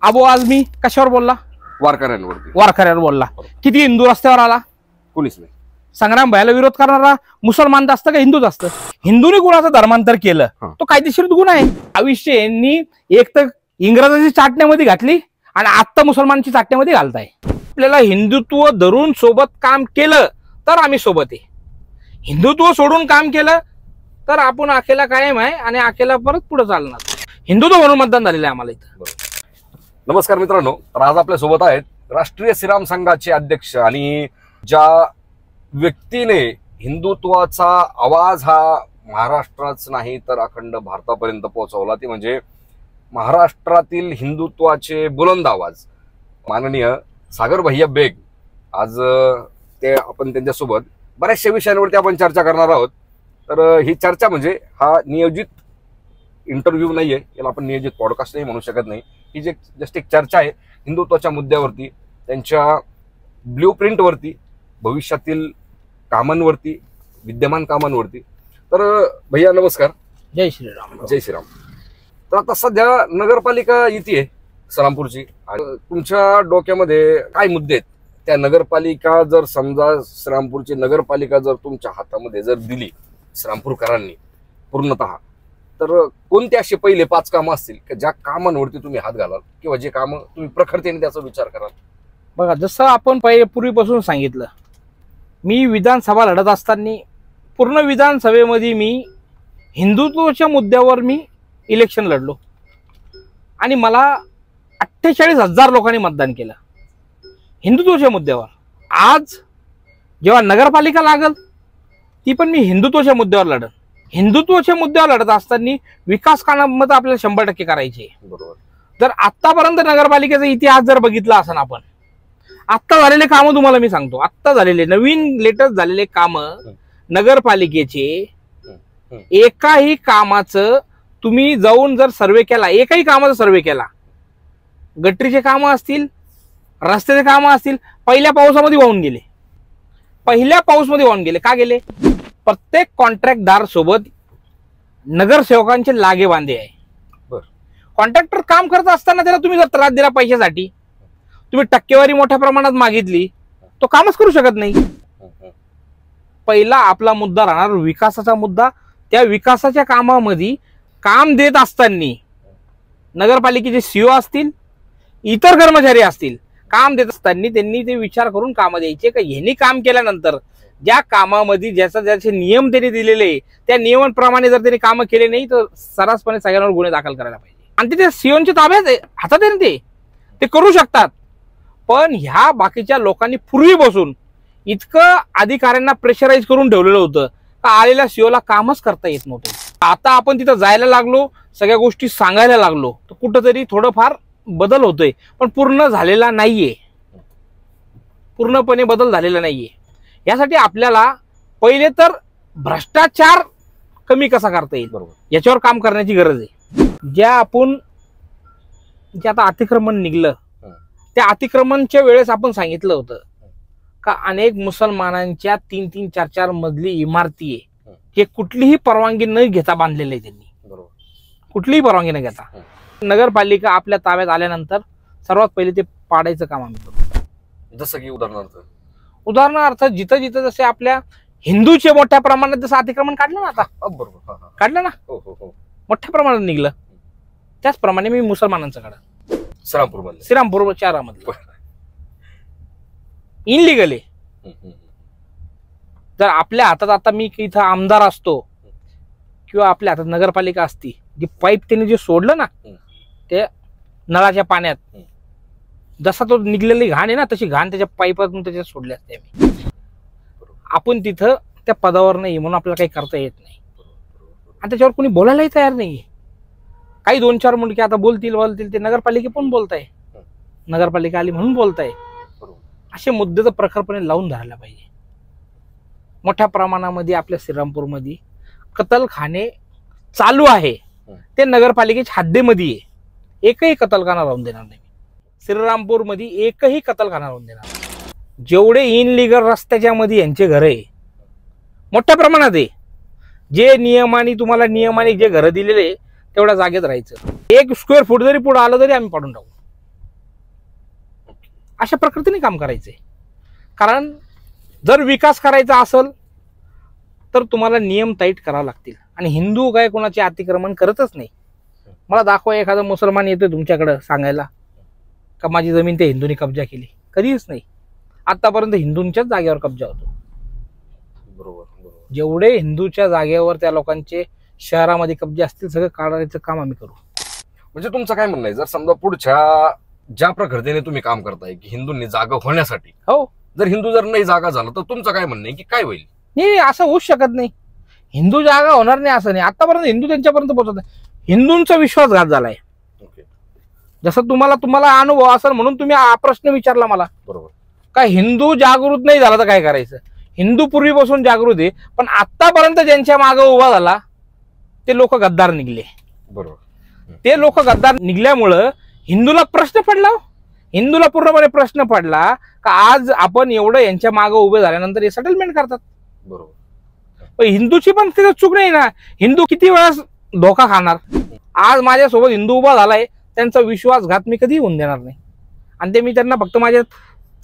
अबो आज मी कशावर बोलला? वारकऱ्यांवर बोलला. किती हिंदू रस्त्यावर आला? कोणीच नाही. संग्राम भयाला विरोध करणारा मुसलमान असतं का हिंदूच असतं? हिंदूने गुणाचं धर्मांतर केलं तो कायदेशीर गुन्हा आहे. आयुष्य यांनी एक तर इंग्रजाची चाटण्यामध्ये घातली आणि आत्ता मुसलमानची चाटण्यामध्ये घालताय. आपल्याला हिंदुत्व धरून सोबत काम केलं तर आम्ही सोबत आहे. हिंदुत्व सोडून काम केलं तर आपण आखेला कायम आहे आणि आखेला परत पुढे चालणार. हिंदुत्व म्हणून मतदान झालेलं आहे आम्हाला इथं. नमस्कार मित्रांनो, तर आज आपल्या सोबत आहेत राष्ट्रीय श्रीराम संघाचे अध्यक्ष आणि ज्या व्यक्तीने हिंदुत्वाचा आवाज हा महाराष्ट्राच नाही तर अखंड भारतापर्यंत पोहोचवला, ती म्हणजे महाराष्ट्रातील हिंदुत्वाचे बुलंद आवाज माननीय सागर भैया बेग. आज ते आपण त्यांच्यासोबत बऱ्याचशा विषयांवरती आपण चर्चा करणार आहोत. तर ही चर्चा म्हणजे हा नियोजित इंटरव्ह्यू नाहीये, याला आपण नियोजित पॉडकास्ट म्हणू शकत नाही. ही जे जस्ट एक चर्चा आहे हिंदुत्वाच्या मुद्द्यावरती, त्यांच्या ब्ल्यूप्रिंटवरती, भविष्यातील कामांवरती, विद्यमान कामांवरती. तर भैया नमस्कार. जय श्रीराम. जय श्रीराम. तर आता सध्या नगरपालिका येते श्रीरामपूरची, तुमच्या डोक्यामध्ये काय मुद्दे आहेत? त्या नगरपालिका जर समजा श्रीरामपूरची नगरपालिका जर तुमच्या हातामध्ये जर दिली श्रीरामपूरकरांनी पूर्णतः, तर कोणते असे पहिले 5 कामं असतील की ज्या कामांवरती तुम्ही हात घालाल किंवा जे कामं तुम्ही प्रखरतेने त्याचा विचार कराल? बघा, जसं आपण पूर्वीपासून सांगितलं, मी विधानसभा लढत असताना पूर्ण विधानसभेमध्ये मी हिंदुत्वाच्या मुद्द्यावर मी इलेक्शन लढलो आणि मला 48,000 लोकांनी मतदान केलं हिंदुत्वाच्या मुद्द्यावर. आज जेव्हा नगरपालिका लागल ती पण मी हिंदुत्वाच्या मुद्द्यावर लढन. हिंदुत्वाच्या मुद्द्यावर लढत असताना विकास कामामध्ये आपल्याला 100% करायचे. बरोबर. जर आतापर्यंत नगरपालिकेचा इतिहास जर बघितला असेल आपण, आत्ता झालेले कामं तुम्हाला मी सांगतो, आत्ता झालेले नवीन लेटेस्ट झालेले कामं नगरपालिकेचे, एकाही कामाचं तुम्ही जाऊन जर सर्वे केला, एकाही कामाचा सर्वे केला, गटरीचे कामं असतील, रस्त्याचे कामं असतील, पहिल्या पावसामध्ये वाहून गेले. पहिल्या पाऊसमध्ये वाहून गेले. का गेले? प्रत्येक कॉन्ट्रॅक्टदार सोबत नगरसेवकांचे लागे बांधे आहे. कॉन्ट्रॅक्टर काम करत असताना त्याला तुम्ही जर त्रास दिला पैशासाठी, तुम्ही टक्केवारी मोठ्या प्रमाणात मागितली, तो कामच करू शकत नाही. पहिला आपला मुद्दा राहणार विकासाचा मुद्दा. त्या विकासाच्या कामामध्ये काम देत असताना नगरपालिकेचे सीओ असतील, इतर कर्मचारी असतील, काम देत असताना त्यांनी ते विचार करून कामं द्यायचे का ह्यांनी काम केल्यानंतर ज्या कामामध्ये ज्याचे नियम त्यांनी दिलेले त्या नियमांप्रमाणे जर त्यांनी कामं केले नाही तर सर्रासपणे सगळ्यांवर गुन्हे दाखल करायला पाहिजे. आणि ते सीओच्या ताब्यात हातात आहे, ते करू शकतात. पण ह्या बाकीच्या लोकांनी पूर्वी बसून इतकं अधिकाऱ्यांना प्रेशराईज करून ठेवलेलं होतं का आलेल्या सीओला कामच करता येत नव्हतं. आता आपण तिथं जायला लागलो, सगळ्या गोष्टी सांगायला लागलो, तर कुठंतरी थोडंफार बदल होतोय, पण पूर्ण झालेला नाहीये, पूर्णपणे बदल झालेला नाहीये. यासाठी आपल्याला पहिले तर भ्रष्टाचार कमी कसा करता येईल याच्यावर काम करण्याची गरज आहे. जे आता अतिक्रमण निघलं, त्या अतिक्रमणच्या वेळेस आपण सांगितलं होतं का अनेक मुसलमानांच्या 3-3, 4-4 मजली इमारती आहे, हे कुठलीही परवानगी न घेता बांधलेले आहे त्यांनी, कुठलीही परवानगी न घेता. नगरपालिका आपल्या ताब्यात आल्यानंतर सर्वात पहिले ते पाडायचं काम आम्ही करतो. जसं की उदाहरणार्थ जिथं जिथं जसे आपल्या हिंदूचे मोठ्या प्रमाणात जसं अतिक्रमण काढलं ना, आता काढलं ना, मोठ्या प्रमाणात निघलं, त्याचप्रमाणे मी मुसलमानांचं काढलं. श्रीरामपूर शहरामध्ये इनलिगल आहे. जर आपल्या हातात आता मी इथं आमदार असतो किंवा आपल्या हातात नगरपालिका असती, जी पाईप त्यांनी जे सोडलं ना ते नळाच्या पाण्यात, जसा तो निघलेली घाण आहे ना तशी घाण त्याच्या पाईपातून त्याच्यात सोडली असते. आपण तिथं त्या पदावर नाही म्हणून आपल्याला काही करता येत नाही आणि त्याच्यावर कोणी बोलायलाही तयार नाही. काही 2-4 मुंडके आता बोलतील, ते नगरपालिका पण बोलताय, नगरपालिका आली म्हणून बोलताय. असे मुद्दे तर प्रखरपणे लावून धरायला पाहिजे. मोठ्या प्रमाणामध्ये आपल्या श्रीरामपूरमध्ये कतलखाने चालू आहे, ते नगरपालिकेच्या हद्दीमध्ये आहे. एकही कतलखाना राहून देणार नाही श्रीरामपूरमध्ये, एकही कतलखाना राहून देणार नाही. जेवढे इनलिगल रस्त्याच्या मध्ये यांचे घर आहे मोठ्या प्रमाणात आहे, जे नियमाने जे घर दिलेले तेवढ्या जागेत राहायचं. 1 स्क्वेअर फूट जरी पुढे आलं तरी आम्ही पाडून टाकू. अशा प्रकृतीने काम करायचंय. कारण जर विकास करायचा असेल तर तुम्हाला नियम टाईट करावे लागतील. आणि हिंदू काय कोणाचे अतिक्रमण करतच नाही. मला दाखवा एखादा मुसलमान येतोय तुमच्याकडे सांगायला का माझी जमीन ते हिंदूंनी कब्जा केली. कधीच नाही. आतापर्यंत हिंदूंच्याच जागेवर कब्जा होतो. बरोबर. जेवढे हिंदूच्या जागेवर त्या लोकांचे शहरामध्ये कब्जे असतील सगळं काढायचं काम आम्ही करू. म्हणजे तुमचं काय म्हणणं आहे, जर समजा पुढच्या ज्या प्रकृतीने तुम्ही काम करताय की हिंदूंनी जागा होण्यासाठी, हो, जर हिंदू जर नाही जागा झाला तर तुमचं काय म्हणणं आहे की काय होईल? नाही, असं होऊच शकत नाही. हिंदू जागा होणार नाही असं नाही. आतापर्यंत हिंदू त्यांच्यापर्यंत पोहोचत नाही. हिंदूंचा विश्वासघात झालाय. जसं तुम्हाला अनुभव असेल म्हणून तुम्ही हा प्रश्न विचारला मला. बरोबर. काय हिंदू जागृत नाही झाला तर काय करायचं? हिंदू पूर्वीपासून जागृत आहे, पण आतापर्यंत ज्यांच्या मागे उभा झाला ते लोक गद्दार निघले. बरोबर. ते लोक गद्दार निघल्यामुळं हिंदूला प्रश्न पडला. हिंदूला पूर्णपणे प्रश्न पडला का आज आपण एवढं यांच्या मागे उभे झाल्यानंतर हे सेटलमेंट करतात. बरोबर. हिंदूची पण तिथं चूक नाही ना. हिंदू किती वेळा धोका खाणार? आज माझ्यासोबत हिंदू उभा झालाय, त्यांचा विश्वासघात मी कधी होऊन देणार नाही. आणि ते मी त्यांना फक्त माझ्या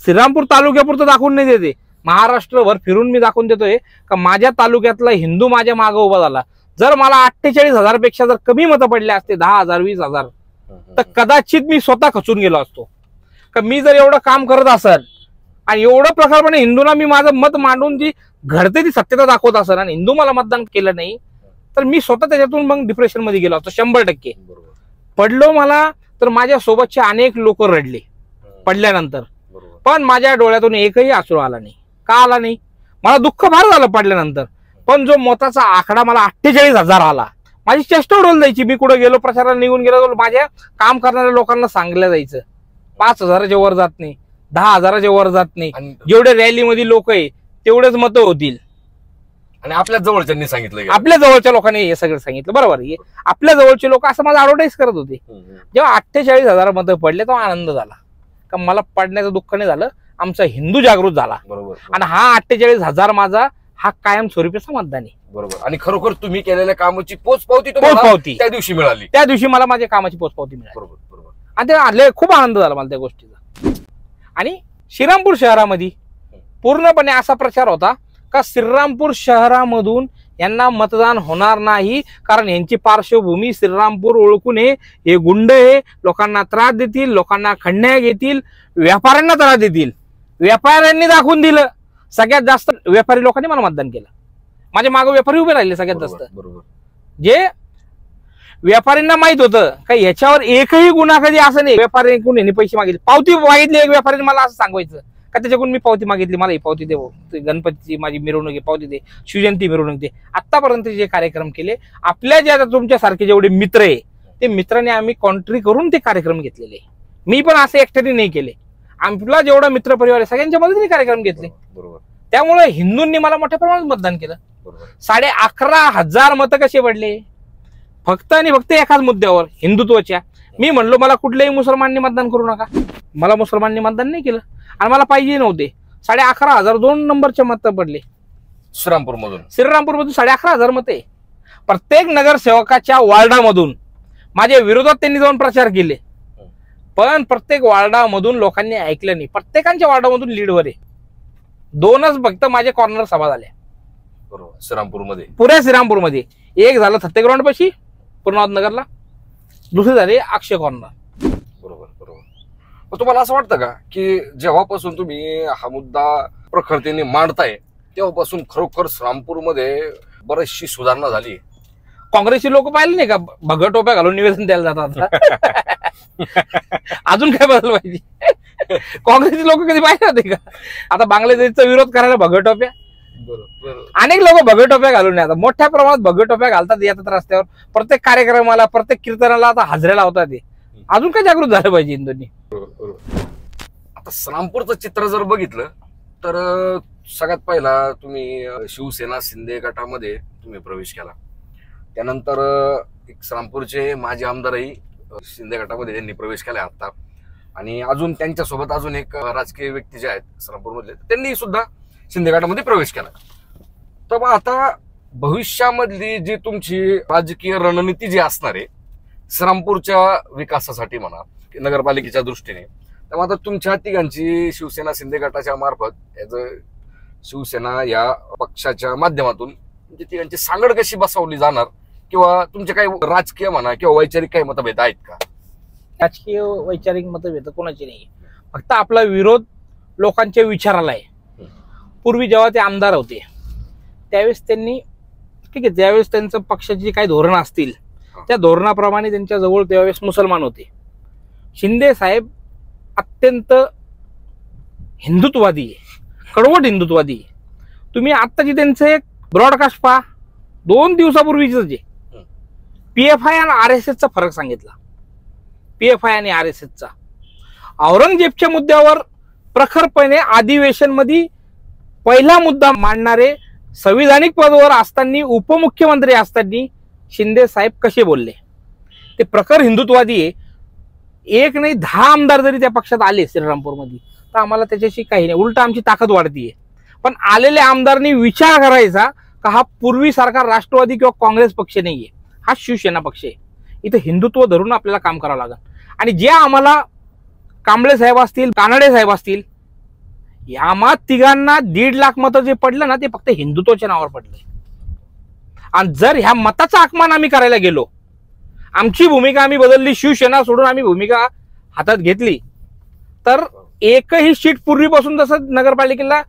श्रीरामपूर तालुक्यापुरतं दाखवून नाही देते, महाराष्ट्रभर फिरून मी दाखवून देतोय का माझ्या तालुक्यातला हिंदू माझ्या मागे उभा झाला. जर मला 48,000 पेक्षा जर कमी मतं पडले असते, 10,000 20,000, तर कदाचित मी स्वतः खचून गेलो असतो. का मी जर एवढं काम करत असेल आणि एवढं प्रकारपणे हिंदूंना मी माझं मत मांडून जी घडते ती सत्यता दाखवत असेल आणि हिंदू मला मतदान केलं नाही तर मी स्वतः त्याच्यातून मग डिप्रेशन मध्ये गेलो असतो 100%. पडलो मला तर माझ्या सोबतचे अनेक लोक रडले पडल्यानंतर, पण माझ्या डोळ्यातून एकही अश्रू आला नाही. का आला नाही? मला दुःख फार झालं पडल्यानंतर, पण जो मताचा आकडा मला 48,000 आला, माझी चेष्टा उडवली जायची. मी कुठे गेलो प्रचाराला निघून गेलो तर माझ्या काम करणाऱ्या लोकांना सांगलं जायचं 5,000च्या वर जात नाही, 10,000च्या वर जात नाही. जेवढे रॅलीमध्ये लोक आहे तेवढेच मतं होतील. आणि आपल्या जवळच्यांनी सांगितलं, आपल्या जवळच्या लोकांनी हे सगळं सांगितलं. बरोबर. आपल्या जवळचे लोक असं माझं ऍडव्हर्टाईज करत होते. जेव्हा 48,000 मतं पडले तेव्हा आनंद झाला का मला पडण्याचं दुःख नाही झालं, आमचा हिंदू जागृत झाला. बरोबर. आणि हा 48,000 माझा हा कायम स्वरूपीचा मतदान आहे. बरोबर. आणि खरोखर तुम्ही केलेल्या कामाची पोचपावती त्या दिवशी मिळाली. त्या दिवशी मला माझ्या कामाची पोचपावती मिळाली. बरोबर. बरोबर. आणि ते आले, खूप आनंद झाला मला त्या गोष्टीचा. आणि श्रीरामपूर शहरामध्ये पूर्णपणे असा प्रचार होता का श्रीरामपूर शहरामधून यांना मतदान होणार नाही, कारण यांची पार्श्वभूमी श्रीरामपूर ओळखून हे गुंड हे लोकांना त्रास देतील, लोकांना खंडण्या घेतील, व्यापाऱ्यांना त्रास देतील. व्यापाऱ्यांनी दाखवून दिलं. सगळ्यात जास्त व्यापारी लोकांनी मला मतदान केलं. माझ्या मागे व्यापारी उभे राहिले सगळ्यात जास्त. बरोबर. जे व्यापाऱ्यांना माहित होतं का याच्यावर एकही गुन्हा कधी असं नाही. व्यापाऱ्यांकडून यांनी पैसे मागितले, पावती मागितली. एक व्यापाऱ्याने मला असं सांगायचं का त्याच्याकडून मी पावती मागितली, मला ही पावती दे, गणपतीची माझी मिरवणूक पावती दे, शिवजयंती मिरवणूक दे. आतापर्यंत जे कार्यक्रम केले आपल्या जे आता तुमच्यासारखे जेवढे मित्र आहे ते मित्रांनी आम्ही कॉन्ट्री करून ते कार्यक्रम घेतलेले. मी पण असे एकट्याने नाही केले. आपला जेवढा मित्र परिवार आहे सगळ्यांच्या मदतीने कार्यक्रम घेतले. बरोबर. त्यामुळे हिंदूंनी मला मोठ्या प्रमाणात मतदान केलं. 11,500 मतं कसे पडले? फक्त आणि फक्त एकाच मुद्द्यावर, हिंदुत्वाच्या. मी म्हणलो मला कुठल्याही मुसलमाननी मतदान करू नका, मला मुसलमाननी मतदान नाही केलं आणि मला पाहिजे नव्हते. 11,500 2 नंबरचे मत पडले श्रीरामपूरमधून 11,500 मते. प्रत्येक नगरसेवकाच्या वार्डामधून माझ्या विरोधात त्यांनी जाऊन प्रचार केले, पण प्रत्येक वार्डामधून लोकांनी ऐकलं नाही. प्रत्येकांच्या वार्डामधून लीडवर आहे. 2च फक्त माझे कॉर्नर सभा झाल्या. बरोबर. श्रीरामपूरमध्ये, पुऱ्या श्रीरामपूरमध्ये. एक झालं सत्यग्राउंड पाशी पूर्णावत नगरला, दुसरे झाले अक्षय कॉर्नर. बरोबर. बरोबर. तुम्हाला असं वाटतं का की जेव्हापासून तुम्ही हा मुद्दा प्रखरतेने मांडताय तेव्हापासून खरोखर श्रीरामपूरमध्ये बरीचशी सुधारणा झाली? काँग्रेसची लोक पाहिले नाही का भगव टोप्या घालून निवेदन द्यायला जातात. अजून काय बदल पाहिजे? काँग्रेसची लोक कधी पाहिजे होते का? आता बांगलादेशचा विरोध करायला भगव टोप्या. अनेक लोक भगव टोप्या घालून येतात, मोठ्या प्रमाणात भगव टोप्या घालतात, येतात रस्त्यावर, प्रत्येक कार्यक्रमाला प्रत्येक कीर्तनाला आता हजऱ्याला होतात. ते अजून काय जागृत झालं पाहिजे हिंदूंनी. आता श्रीरामपूरचं चित्र जर बघितलं तर सगळ्यात पहिला तुम्ही शिवसेना शिंदे गटामध्ये तुम्ही प्रवेश केला. त्यानंतर श्रीरामपूरचे माजी आमदारही शिंदे गटामध्ये त्यांनी प्रवेश केला आता. आणि अजून त्यांच्यासोबत अजून एक राजकीय व्यक्ती जे आहेत श्रीरामपूरमधले त्यांनी सुद्धा शिंदे गटामध्ये प्रवेश केला. तर मग आता भविष्यामधली जी तुमची राजकीय रणनीती जी असणार आहे श्रीरामपूरच्या विकासासाठी म्हणा, नगरपालिकेच्या दृष्टीने, तेव्हा आता तुमच्या तिघांची शिवसेना शिंदे गटाच्या मार्फत शिवसेना या पक्षाच्या माध्यमातून तुमच्या तिघांची सांगड कशी बसवली जाणार, किंवा तुमचे काही राजकीय म्हणा किंवा वैचारिक काही मतभेद आहेत का? राजकीय वैचारिक मतभेद कोणाची नाही, फक्त आपला विरोध लोकांच्या विचाराला आहे. पूर्वी जेव्हा ते आमदार होते त्यावेळेस त्यांनी ठीक आहे, त्यावेळेस त्यांचं पक्षाची काही धोरणं असतील त्या धोरणाप्रमाणे त्यांच्या जवळ त्यावेळेस मुसलमान होते. शिंदे साहेब अत्यंत हिंदुत्ववादी आहे, कडवट हिंदुत्ववादी आहे. तुम्ही आत्ताची त्यांचं एक ब्रॉडकास्ट पहा, 2 दिवसापूर्वीच जे PFI आणि RSSचा फरक सांगितला. PFI आणि RSSचा औरंगजेबच्या मुद्द्यावर प्रखरपणे अधिवेशन मध्ये पहिला मुद्दा मांडणारे संविधानिक पदावर असताना उपमुख्यमंत्री असताना शिंदे साहेब कसे बोलले, ते प्रखर हिंदुत्ववादी आहे. एक नाही 10 आमदार जरी त्या पक्षात आले श्रीरामपूरमध्ये तर आम्हाला त्याच्याशी काही नाही, उलट आमची ताकद वाढतीये. पण आलेल्या आमदारांनी विचार करायचा का हा पूर्वीसारखा राष्ट्रवादी किंवा काँग्रेस पक्ष नाहीये, हा शिवसेना पक्ष आहे. इथं हिंदुत्व धरून आपल्याला काम करावं लागेल. आणि जे आम्हाला कांबळे साहेब असतील, कानडे साहेब असतील, यामा तिघांना 1.5 लाख मतं जे पडलं ना ते फक्त हिंदुत्वाच्या नावावर पडले. आणि जर ह्या मताचा अपमान आम्ही करायला गेलो, आमची भूमिका आम्ही बदलली, शिवसेना सोडून आम्ही भूमिका हातात घेतली, तर एकही सीट पूर्वीपासून जसं नगरपालिकेला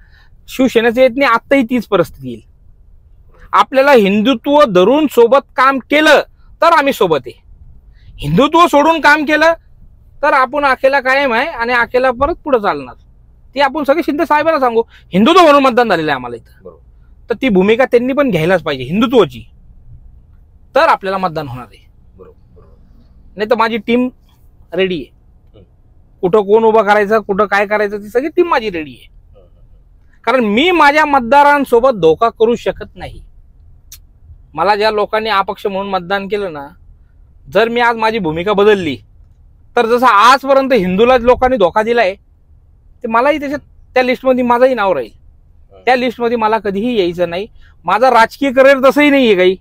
शिवसेनेचं येत नाही, आत्ताही तीच परिस्थिती येईल. आपल्याला हिंदुत्व धरून सोबत काम केलं तर आम्ही सोबत आहे, हिंदुत्व सोडून काम केलं तर आपण अखेला कायम आहे आणि अखेला परत पुढे चालणार. ती आपण सगळे शिंदे साहेबांना सांगू, हिंदुत्व म्हणून मतदान झालेलं आहे आम्हाला इथं, तर ती भूमिका त्यांनी पण घ्यायलाच पाहिजे हिंदुत्वाची, तर आपल्याला मतदान होणार आहे. नाही तर माझी टीम रेडी आहे, कुठं कोण उभं करायचं, कुठं काय करायचं, ती सगळी टीम माझी रेडी आहे. कारण मी माझ्या मतदारांसोबत धोका करू शकत नाही. मला ज्या लोकांनी अपक्ष म्हणून मतदान केलं ना, जर मी आज माझी भूमिका बदलली तर जसं आजपर्यंत हिंदूला लोकांनी धोका दिलाय ते मलाही त्याच्यात त्या लिस्टमध्ये माझंही नाव राहील. त्या लिस्टमध्ये मला कधीही यायचं नाही. माझं राजकीय करिअर तसंही नाहीये काही,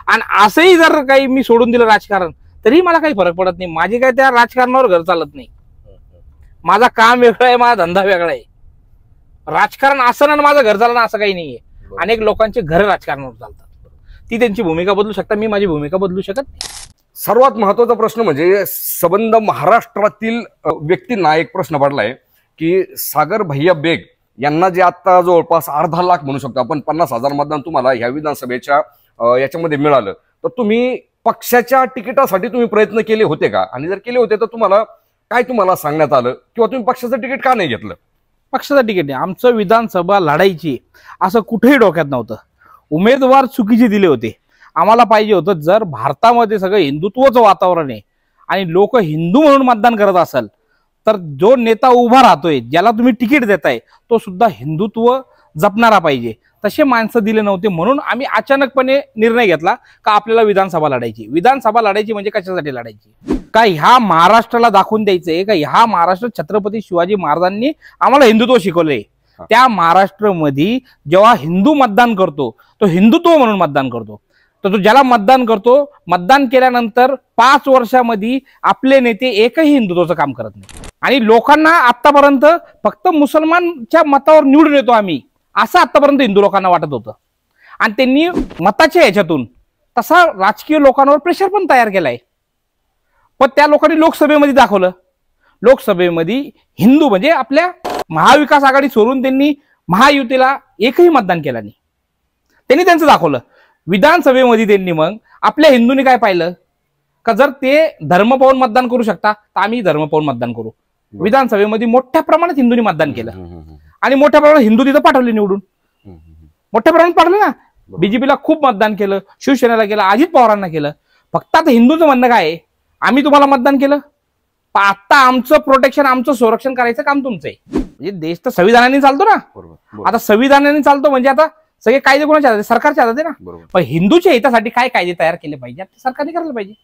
आणि असंही जर काही मी सोडून दिलं राजकारण तरी मला काही फरक पडत नाही. माझी काय त्या राजकारणावर घर चालत नाही. माझा काम वेगळं आहे, माझा धंदा वेगळा आहे. राजकारण असं ना माझं घर चालणं असं काही नाहीये. अनेक लोकांचे घर राजकारणावर चालतात, ती त्यांची भूमिका बदलू शकतात, मी माझी भूमिका बदलू शकत नाही. सर्वात महत्वाचा प्रश्न म्हणजे संबंध महाराष्ट्रातील व्यक्तींना एक प्रश्न पडलाय की सागर भैया बेग यांना जे आता जवळपास 1.5 लाख म्हणू शकतो आपण, 50,000 मतदान तुम्हाला ह्या विधानसभेच्या याच्यामध्ये मिळालं, तर तुम्ही पक्षाच्या तिकिटासाठी तुम्ही प्रयत्न केले होते का? आणि जर केले होते तर तुम्हाला सांगण्यात आलं, किंवा तुम्ही पक्षाचं तिकीट का नाही घेतलं? पक्षाचं तिकीट नाही, आमचं विधानसभा लढायची असं कुठेही डोक्यात नव्हतं. उमेदवार चुकीचे दिले होते. आम्हाला पाहिजे होतं जर भारतामध्ये सगळं हिंदुत्वाचं वातावरण आहे आणि लोक हिंदू म्हणून मतदान करत असेल तर जो नेता उभा राहतोय, ज्याला तुम्ही तिकीट देताय, तो सुद्धा हिंदुत्व जपणारा पाहिजे. तसे माणसं दिले नव्हते, म्हणून आम्ही अचानकपणे निर्णय घेतला का आपल्याला विधानसभा लढायची. विधानसभा लढायची म्हणजे कशासाठी लढायची? का ह्या महाराष्ट्राला दाखवून द्यायचंय का ह्या महाराष्ट्र छत्रपती शिवाजी महाराजांनी आम्हाला हिंदुत्व शिकवलंय. त्या महाराष्ट्रामध्ये जेव्हा हिंदू मतदान करतो तो हिंदुत्व म्हणून मतदान करतो. तर तो ज्याला मतदान करतो, मतदान केल्यानंतर 5 वर्षामध्ये आपले नेते एकही हिंदुत्वाचं काम करत नाही. आणि लोकांना आतापर्यंत फक्त मुसलमानच्या मतावर निवडून येतो आम्ही, असं आतापर्यंत हिंदू लोकांना वाटत होतं. आणि त्यांनी मताच्या ह्याच्यातून तसा राजकीय लोकांवर प्रेशर पण तयार केलाय. पण त्या लोकांनी लोकसभेमध्ये दाखवलं, लोकसभेमध्ये हिंदू म्हणजे आपल्या महाविकास आघाडी सोडून त्यांनी महायुतीला एकही मतदान केलं नाही. त्यांनी त्यांचं दाखवलं. विधानसभेमध्ये त्यांनी मग आपल्या हिंदूंनी काय पाहिलं का जर ते धर्म पाहून मतदान करू शकता तर आम्ही धर्म पाहून मतदान करू. विधानसभेमध्ये मोठ्या प्रमाणात हिंदूंनी मतदान केलं आणि मोठ्या प्रमाणात हिंदू तिथं पाठवले निवडून, मोठ्या प्रमाणात पाठवले ना. बीजेपीला खूप मतदान केलं, शिवसेनेला केलं, अजित पवारांना केलं. फक्त आता हिंदूचं म्हणणं काय आहे, आम्ही तुम्हाला मतदान केलं, पण आता आमचं प्रोटेक्शन, आमचं संरक्षण करायचं काम तुमचं आहे. म्हणजे देश तर संविधानाने चालतो ना. आता संविधानाने चालतो म्हणजे आता सगळे कायदे कोणाच्या हातात? सरकारच्या हातात आहे ना. पण हिंदूच्या हितासाठी काय कायदे तयार केले पाहिजे ते सरकारने करायला पाहिजे.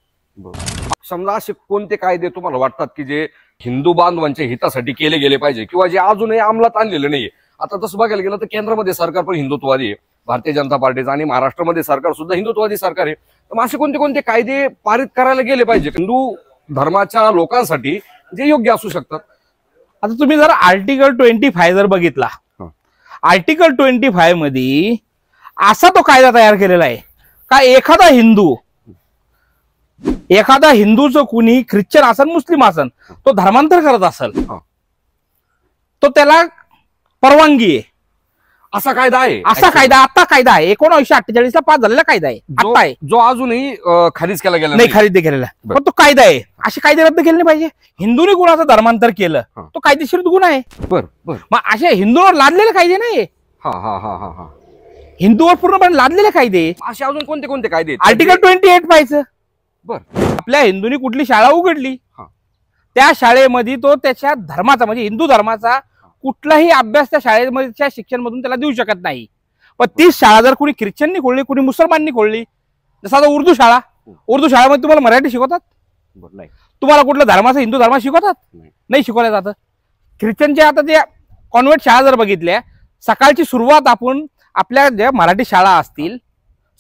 समजा असे कोणते कायदे तुम्हाला वाटतात की जे हिंदू बांधवांच्या हितासाठी केले गेले पाहिजे, किंवा जे अजूनही अंमलात आणलेले नाहीये? आता तसं बघायला गेलं तर केंद्रामध्ये सरकार पण हिंदुत्ववादी आहे, भारतीय जनता पार्टीचं, आणि महाराष्ट्रामध्ये सरकार सुद्धा हिंदुत्ववादी सरकार आहे. तर असे कोणते कोणते कायदे पारित करायला गेले पाहिजे हिंदू धर्माच्या लोकांसाठी जे योग्य असू शकतात? आता तुम्ही जर आर्टिकल 25 जर बघितला, आर्टिकल 25 मध्ये असा तो कायदा तयार केलेला आहे का एखादा हिंदूचं कुणी ख्रिश्चन असेल मुस्लिम असेल तो धर्मांतर करत असेल तो त्याला परवानगी आहे, असा कायदा आहे. आता कायदा आहे 1948 ला पास झालेला कायदा आहे, आता आहे जो अजूनही खारिज केला गेला नाही, खारिज केलेला पण तो कायदा आहे. असे कायदे रद्द केले नाही पाहिजे. हिंदूने कुणाचं धर्मांतर केलं तो कायदेशीर गुन्हा आहे. मग असे हिंदूवर लादलेले कायदे नाही, हिंदूवर पूर्णपणे लादलेले कायदे. असे अजून कोणते कोणते कायदे? आर्टिकल 28 पाहायचं. आपल्या हिंदूंनी कुठली शाळा उघडली त्या शाळेमध्ये तो त्याच्या धर्माचा म्हणजे हिंदू धर्माचा कुठलाही अभ्यास त्या शाळेच्या शिक्षण मधून त्याला देऊ शकत नाही. पण तीच शाळा जर कुणी ख्रिश्चननी खोलली, कुणी मुसलमाननी खोलली, जसं आता उर्दू शाळेमध्ये तुम्हाला मराठी शिकवतात? तुम्हाला कुठलं धर्माचं हिंदू धर्म शिकवतात? नाही शिकवल्या जातं. ख्रिश्चनच्या आता त्या कॉन्व्हेंट शाळा जर बघितल्या, सकाळची सुरुवात आपण आपल्या ज्या मराठी शाळा असतील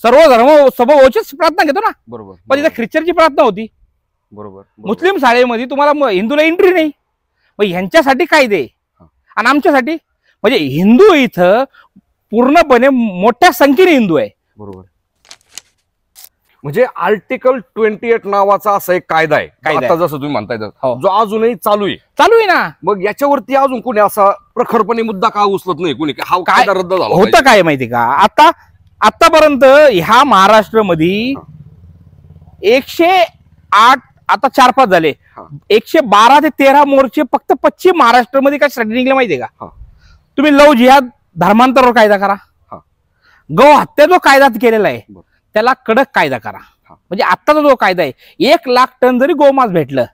सर्व धर्म समोरचीच प्रार्थना घेतो ना, बरोबर, पण तिथे ख्रिश्चनची प्रार्थना होती, बरोबर. मुस्लिम शाळेमध्ये तुम्हाला हिंदूला एंट्री नाही. मग ह्यांच्यासाठी कायदे आणि आमच्यासाठी म्हणजे हिंदू इथं पूर्णपणे मोठ्या संख्येने हिंदू आहे, बरोबर. म्हणजे आर्टिकल 28 नावाचा असा एक कायदा आहे, आता जसं तुम्ही म्हणताय जो अजूनही चालू आहे ना. मग याच्यावरती अजून कोणी असा प्रखरपणे मुद्दा का उचलत नाही? कोणी हा कायदा रद्द झाला होतं काय माहिती का? आतापर्यंत ह्या महाराष्ट्रामध्ये 108 आता 4-5 झाले, 112 ते 13 मोर्चे फक्त पश्चिम महाराष्ट्रामध्ये कशासाठी निघले माहितीये का? तुम्ही लव जिहाद धर्मांतरावर कायदा करा, गौ हत्या जो कायदा केलेला आहे त्याला कडक कायदा करा. म्हणजे आत्ताचा जो कायदा आहे 1 लाख टन जरी गोमांस भेटलं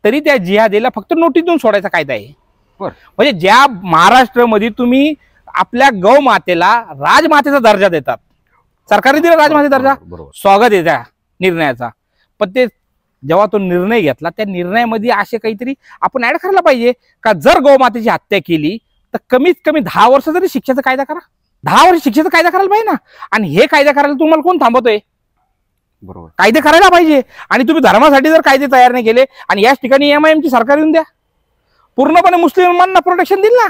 तरी त्या जिहादीला फक्त नोटीस देऊन सोडायचा कायदा आहे. म्हणजे ज्या महाराष्ट्रामध्ये तुम्ही आपल्या गौ मातेला राजमातेचा दर्जा देतात, सरकारने दिला राजमातेचा दर्जा, स्वागत आहे त्या निर्णयाचा, पण ते जेव्हा तो निर्णय घेतला त्या निर्णयामध्ये असे काहीतरी आपण ऍड करायला पाहिजे का जर गौमातेची हत्या केली तर कमीत कमी 10 वर्ष जरी शिक्षेचा कायदा करा, 10 वर्ष शिक्षेचा कायदा करायला पाहिजे ना. आणि हे कायदा करायला तुम्हाला कोण थांबवतोय? बरोबर, कायदे करायला पाहिजे. आणि तुम्ही धर्मासाठी जर कायदे तयार नाही केले आणि याच ठिकाणी MIM ची सरकार येऊन द्या, पूर्णपणे मुस्लिमांना प्रोटेक्शन दिलं ना.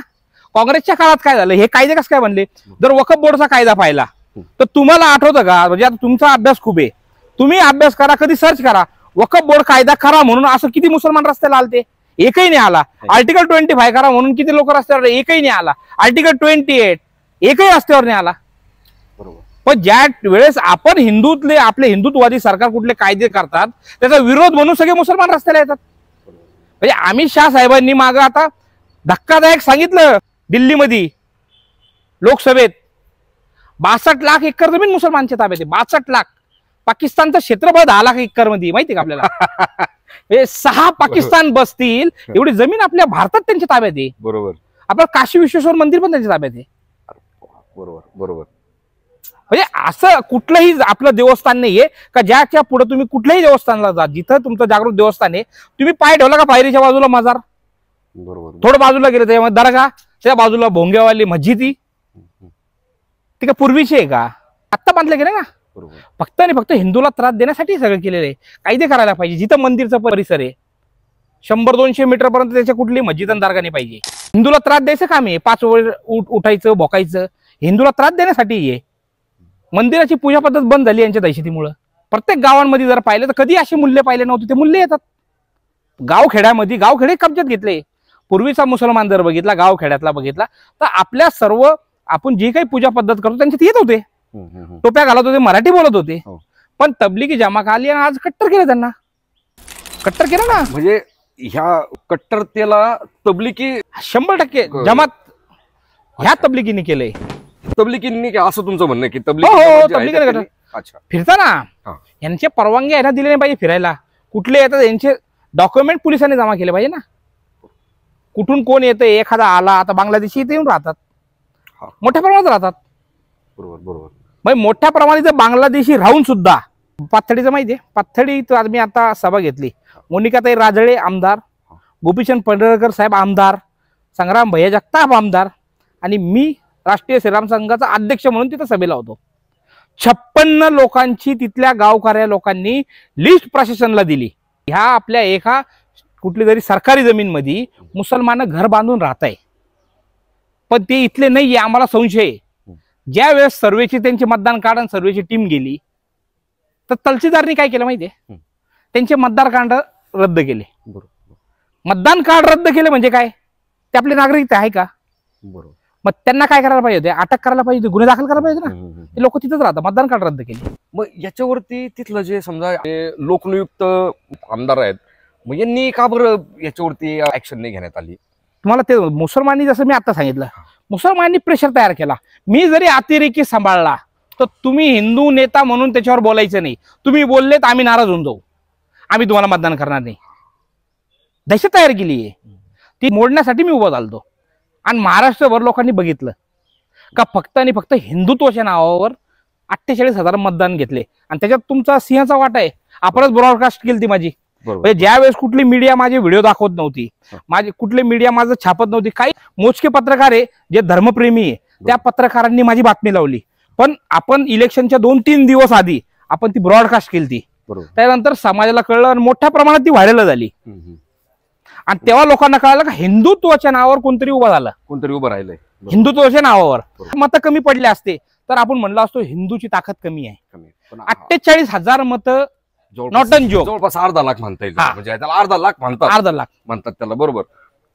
काँग्रेसच्या काळात काय झालं, हे कायदे कसं काय बनले? जर वक्फ बोर्डचा कायदा पाहिला तर तुम्हाला आठवतं का? म्हणजे आता तुमचा अभ्यास खूप आहे, तुम्ही अभ्यास करा, कधी सर्च करा, वक्फ बोर्ड कायदा करा म्हणून असं किती मुसलमान रस्त्याला आलते? एकही नाही आला. आर्टिकल 25 करा म्हणून किती लोक रस्त्यावर? एकही नाही आला. आर्टिकल 28 एकही रस्त्यावर नाही आला, बरोबर. पण ज्या वेळेस आपण हिंदूतले आपले हिंदुत्ववादी सरकार कुठले कायदे करतात त्याचा विरोध म्हणून सगळे मुसलमान रस्त्याला येतात. म्हणजे अमित शाह साहेबांनी मागं आता धक्कादायक सांगितलं, दिल्लीमध्ये लोकसभेत 62 लाख एकर जमीन मुसलमानच्या ताब्यात आहे. 62 लाख. पाकिस्तानचं क्षेत्रफळ 10 लाख एकर मध्ये, माहिती का आपल्याला? 6 पाकिस्तान बसतील एवढी जमीन आपल्या भारतात त्यांच्या ताब्यात आहे, बरोबर. आपलं काशी विश्वेश्वर मंदिर पण त्यांच्या ताब्यात आहे, बरोबर, बरोबर. म्हणजे असं कुठलंही आपलं देवस्थान नाहीये का ज्याच्या पुढे तुम्ही कुठल्याही देवस्थानला जा, जिथं तुमचं जागृत देवस्थान आहे, तुम्ही पाय ठेवला का पायरीच्या बाजूला मजार, बरोबर, थोडं बाजूला गेलं त्याच्यामध्ये दर्गा, त्या बाजूला भोंग्यावाली मस्जिदी, ती का पूर्वीची आहे का? आत्ता बांधलं गेलं ना. फक्त आणि फक्त हिंदूला त्रास देण्यासाठी सगळं केलेलं आहे. कायदे करायला पाहिजे. जिथं मंदिरचा परिसर आहे 100-200 मीटर पर्यंत त्याच्या कुठली मस्जिद आणि दर्गा नाही पाहिजे. हिंदूला त्रास द्यायचं काम आहे, 5 वेळ उठायचं भोकायचं, हिंदूला त्रास देण्यासाठी आहे. मंदिराची पूजा पद्धत बंद झाली यांच्या दहशतीमुळे. प्रत्येक गावांमध्ये जर पाहिलं तर कधी असे मूल्य पाहिले नव्हते, ते मूल्य येतात. गावखेडे कब्जात घेतले. पूर्वीचा मुसलमान जर बघितला, गावखेड्यातला बघितला तर आपल्या सर्व आपण जी काही पूजा पद्धत करतो त्यांच्यात येत होते, टोप्या घालत होते, मराठी बोलत होते. पण तबलिगी जमात आली आणि आज कट्टर केलं, त्यांना कट्टर केलं ना. म्हणजे ह्या कट्टरतेला तबलिगी 100% जमात ह्या तबलिगीने केलंय. तबलिगींनी असं तुमचं म्हणणं आहे की तबलिगी फिरता ना, यांचे परवानगी आहे ना, दिले नाही पाहिजे फिरायला. कुठले येतात यांचे डॉक्युमेंट पोलिसांनी जमा केले पाहिजे ना. कुठून कोण येतं, एखादा आला, आता बांगलादेशी इथे येऊन राहतात, मोठ्या प्रमाणात राहतात, बरोबर, बरोबर. मग मोठ्या प्रमाणात बांगलादेशी राहून सुद्धा पाथर्डीचं माहितीये, पाथर्डीत मी आता सभा घेतली. मोनिकाताई राजळे आमदार, गोपीचंद पडळकर साहेब आमदार, संग्राम भैया जगताप आमदार आणि मी राष्ट्रीय श्रीराम संघाचा अध्यक्ष म्हणून तिथं सभेला होतो. 56 लोकांची तिथल्या गावकऱ्या लोकांनी लिस्ट प्रशासनाला दिली. ह्या आपल्या एका कुठली तरी सरकारी जमीन मध्ये मुसलमान घर बांधून राहत आहे, पण ते इथले नाही आम्हाला संशय आहे. ज्या वेळेस सर्वेची त्यांचे मतदान कार्ड आणि सर्वेची टीम गेली तर तहसीलदारनी काय केलं माहितीये, त्यांचे मतदार कार्ड रद्द केले. मतदान कार्ड रद्द केले म्हणजे काय, ते आपले नागरिक आहे का? बरोबर. मग त्यांना काय करायला पाहिजे होते, अटक करायला पाहिजे होती, गुन्हे दाखल करायला पाहिजे ना. ते लोक तिथंच राहतात, मतदान कार्ड रद्द केले. मग याच्यावरती तिथलं जे समजा लोकनियुक्त आमदार आहेत, मग यांनी का बरं याच्यावरती ऍक्शन नाही घेण्यात आली? तुम्हाला ते मुसलमानी, जसं मी आता सांगितलं, मुसलमानांनी प्रेशर तयार केला. मी जरी अतिरेकी सांभाळला तर तुम्ही हिंदू नेता म्हणून त्याच्यावर बोलायचं नाही. तुम्ही बोलले तर आम्ही नाराज होऊन जाऊ, आम्ही तुम्हाला मतदान करणार नाही. दहशत तयार केली आहे, ती मोडण्यासाठी मी उभा झालतो. आणि महाराष्ट्रभर लोकांनी बघितलं का फक्त आणि फक्त हिंदुत्वाच्या नावावर 48,000 मतदान घेतले. आणि त्याच्यात तुमचा सिंहाचा वाटा आहे. आपणच ब्रॉडकास्ट केली ती माझी. म्हणजे ज्या वेळेस कुठली मीडिया माझे व्हिडिओ दाखवत नव्हती, माझे कुठले मीडिया माझं छापत नव्हती, काही मोजके पत्रकार आहे जे धर्मप्रेमी आहे, त्या पत्रकारांनी माझी बातमी लावली. पण आपण इलेक्शनच्या 2-3 दिवस आधी आपण ती ब्रॉडकास्ट केली ती. त्यानंतर समाजाला कळलं आणि मोठ्या प्रमाणात ती व्हायरल झाली. आणि तेव्हा लोकांना कळालं का हिंदुत्वाच्या नावावर कोणतरी उभा झालं, कोणतरी उभं राहिलंय. हिंदुत्वाच्या नावावर मतं कमी पडले असते तर आपण म्हणलो असतो हिंदूची ताकद कमी आहे. 48,000 मतं नॉट अन जोक, जवळपास अर्धा लाख म्हणता येईल. म्हणजे त्याला अर्धा लाख म्हणतात, अर्धा लाख म्हणतात त्याला. बरोबर.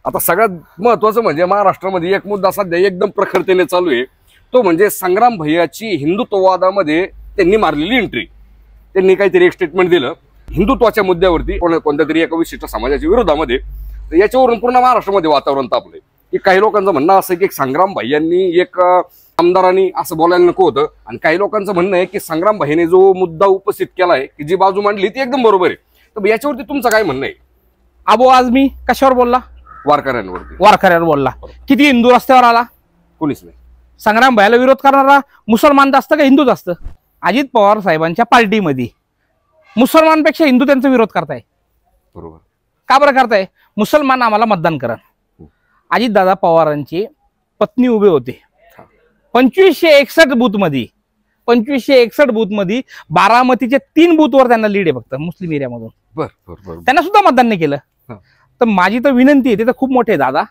आता सगळ्यात महत्वाचं म्हणजे महाराष्ट्रामध्ये एक मुद्दा सध्या एकदम प्रखरतेने चालू आहे, तो म्हणजे संग्राम भैयाची हिंदुत्ववादामध्ये त्यांनी मारलेली एंट्री. त्यांनी काहीतरी एक स्टेटमेंट दिलं हिंदुत्वाच्या मुद्द्यावरती कोणत्या तरी एका विशिष्ट समाजाच्या विरोधामध्ये. तर याच्यावरून पूर्ण महाराष्ट्रामध्ये वातावरण तापलंय. की काही लोकांचं म्हणणं असं की संग्राम भैयांनी, एक आमदारांनी असं बोलायला नको होतं. आणि काही लोकांचं म्हणणं आहे की संग्राम भाईने जो मुद्दा उपस्थित केलाय, की जी बाजू मांडली ती एकदम बरोबर आहे. तर याच्यावरती तुमचं काय म्हणणं आहे? अबो आज मी कशावर बोलला? वारकऱ्यांवरती. वारकऱ्यावर बोलला. किती हिंदू रस्त्यावर आला? कोणीच नाही. संग्राम भाईला विरोध करणारा मुसलमान जास्त का हिंदूच असतं? अजित पवार साहेबांच्या पार्टीमध्ये मुसलमानपेक्षा हिंदू त्यांचा विरोध करताय. बरोबर. का बरं करताय? मुसलमान आम्हाला मतदान करा. अजितदादा पवारांची पत्नी उभे होते 2561 बूथ मध्ये, 2561 बूथ मध्ये बारामतीचे 3 बूथवर त्यांना लीड आहे फक्त मुस्लिम एरियामधून. त्यांना सुद्धा मतदान नाही केलं. तर माझी तर विनंती आहे, ते तर खूप मोठे दादा,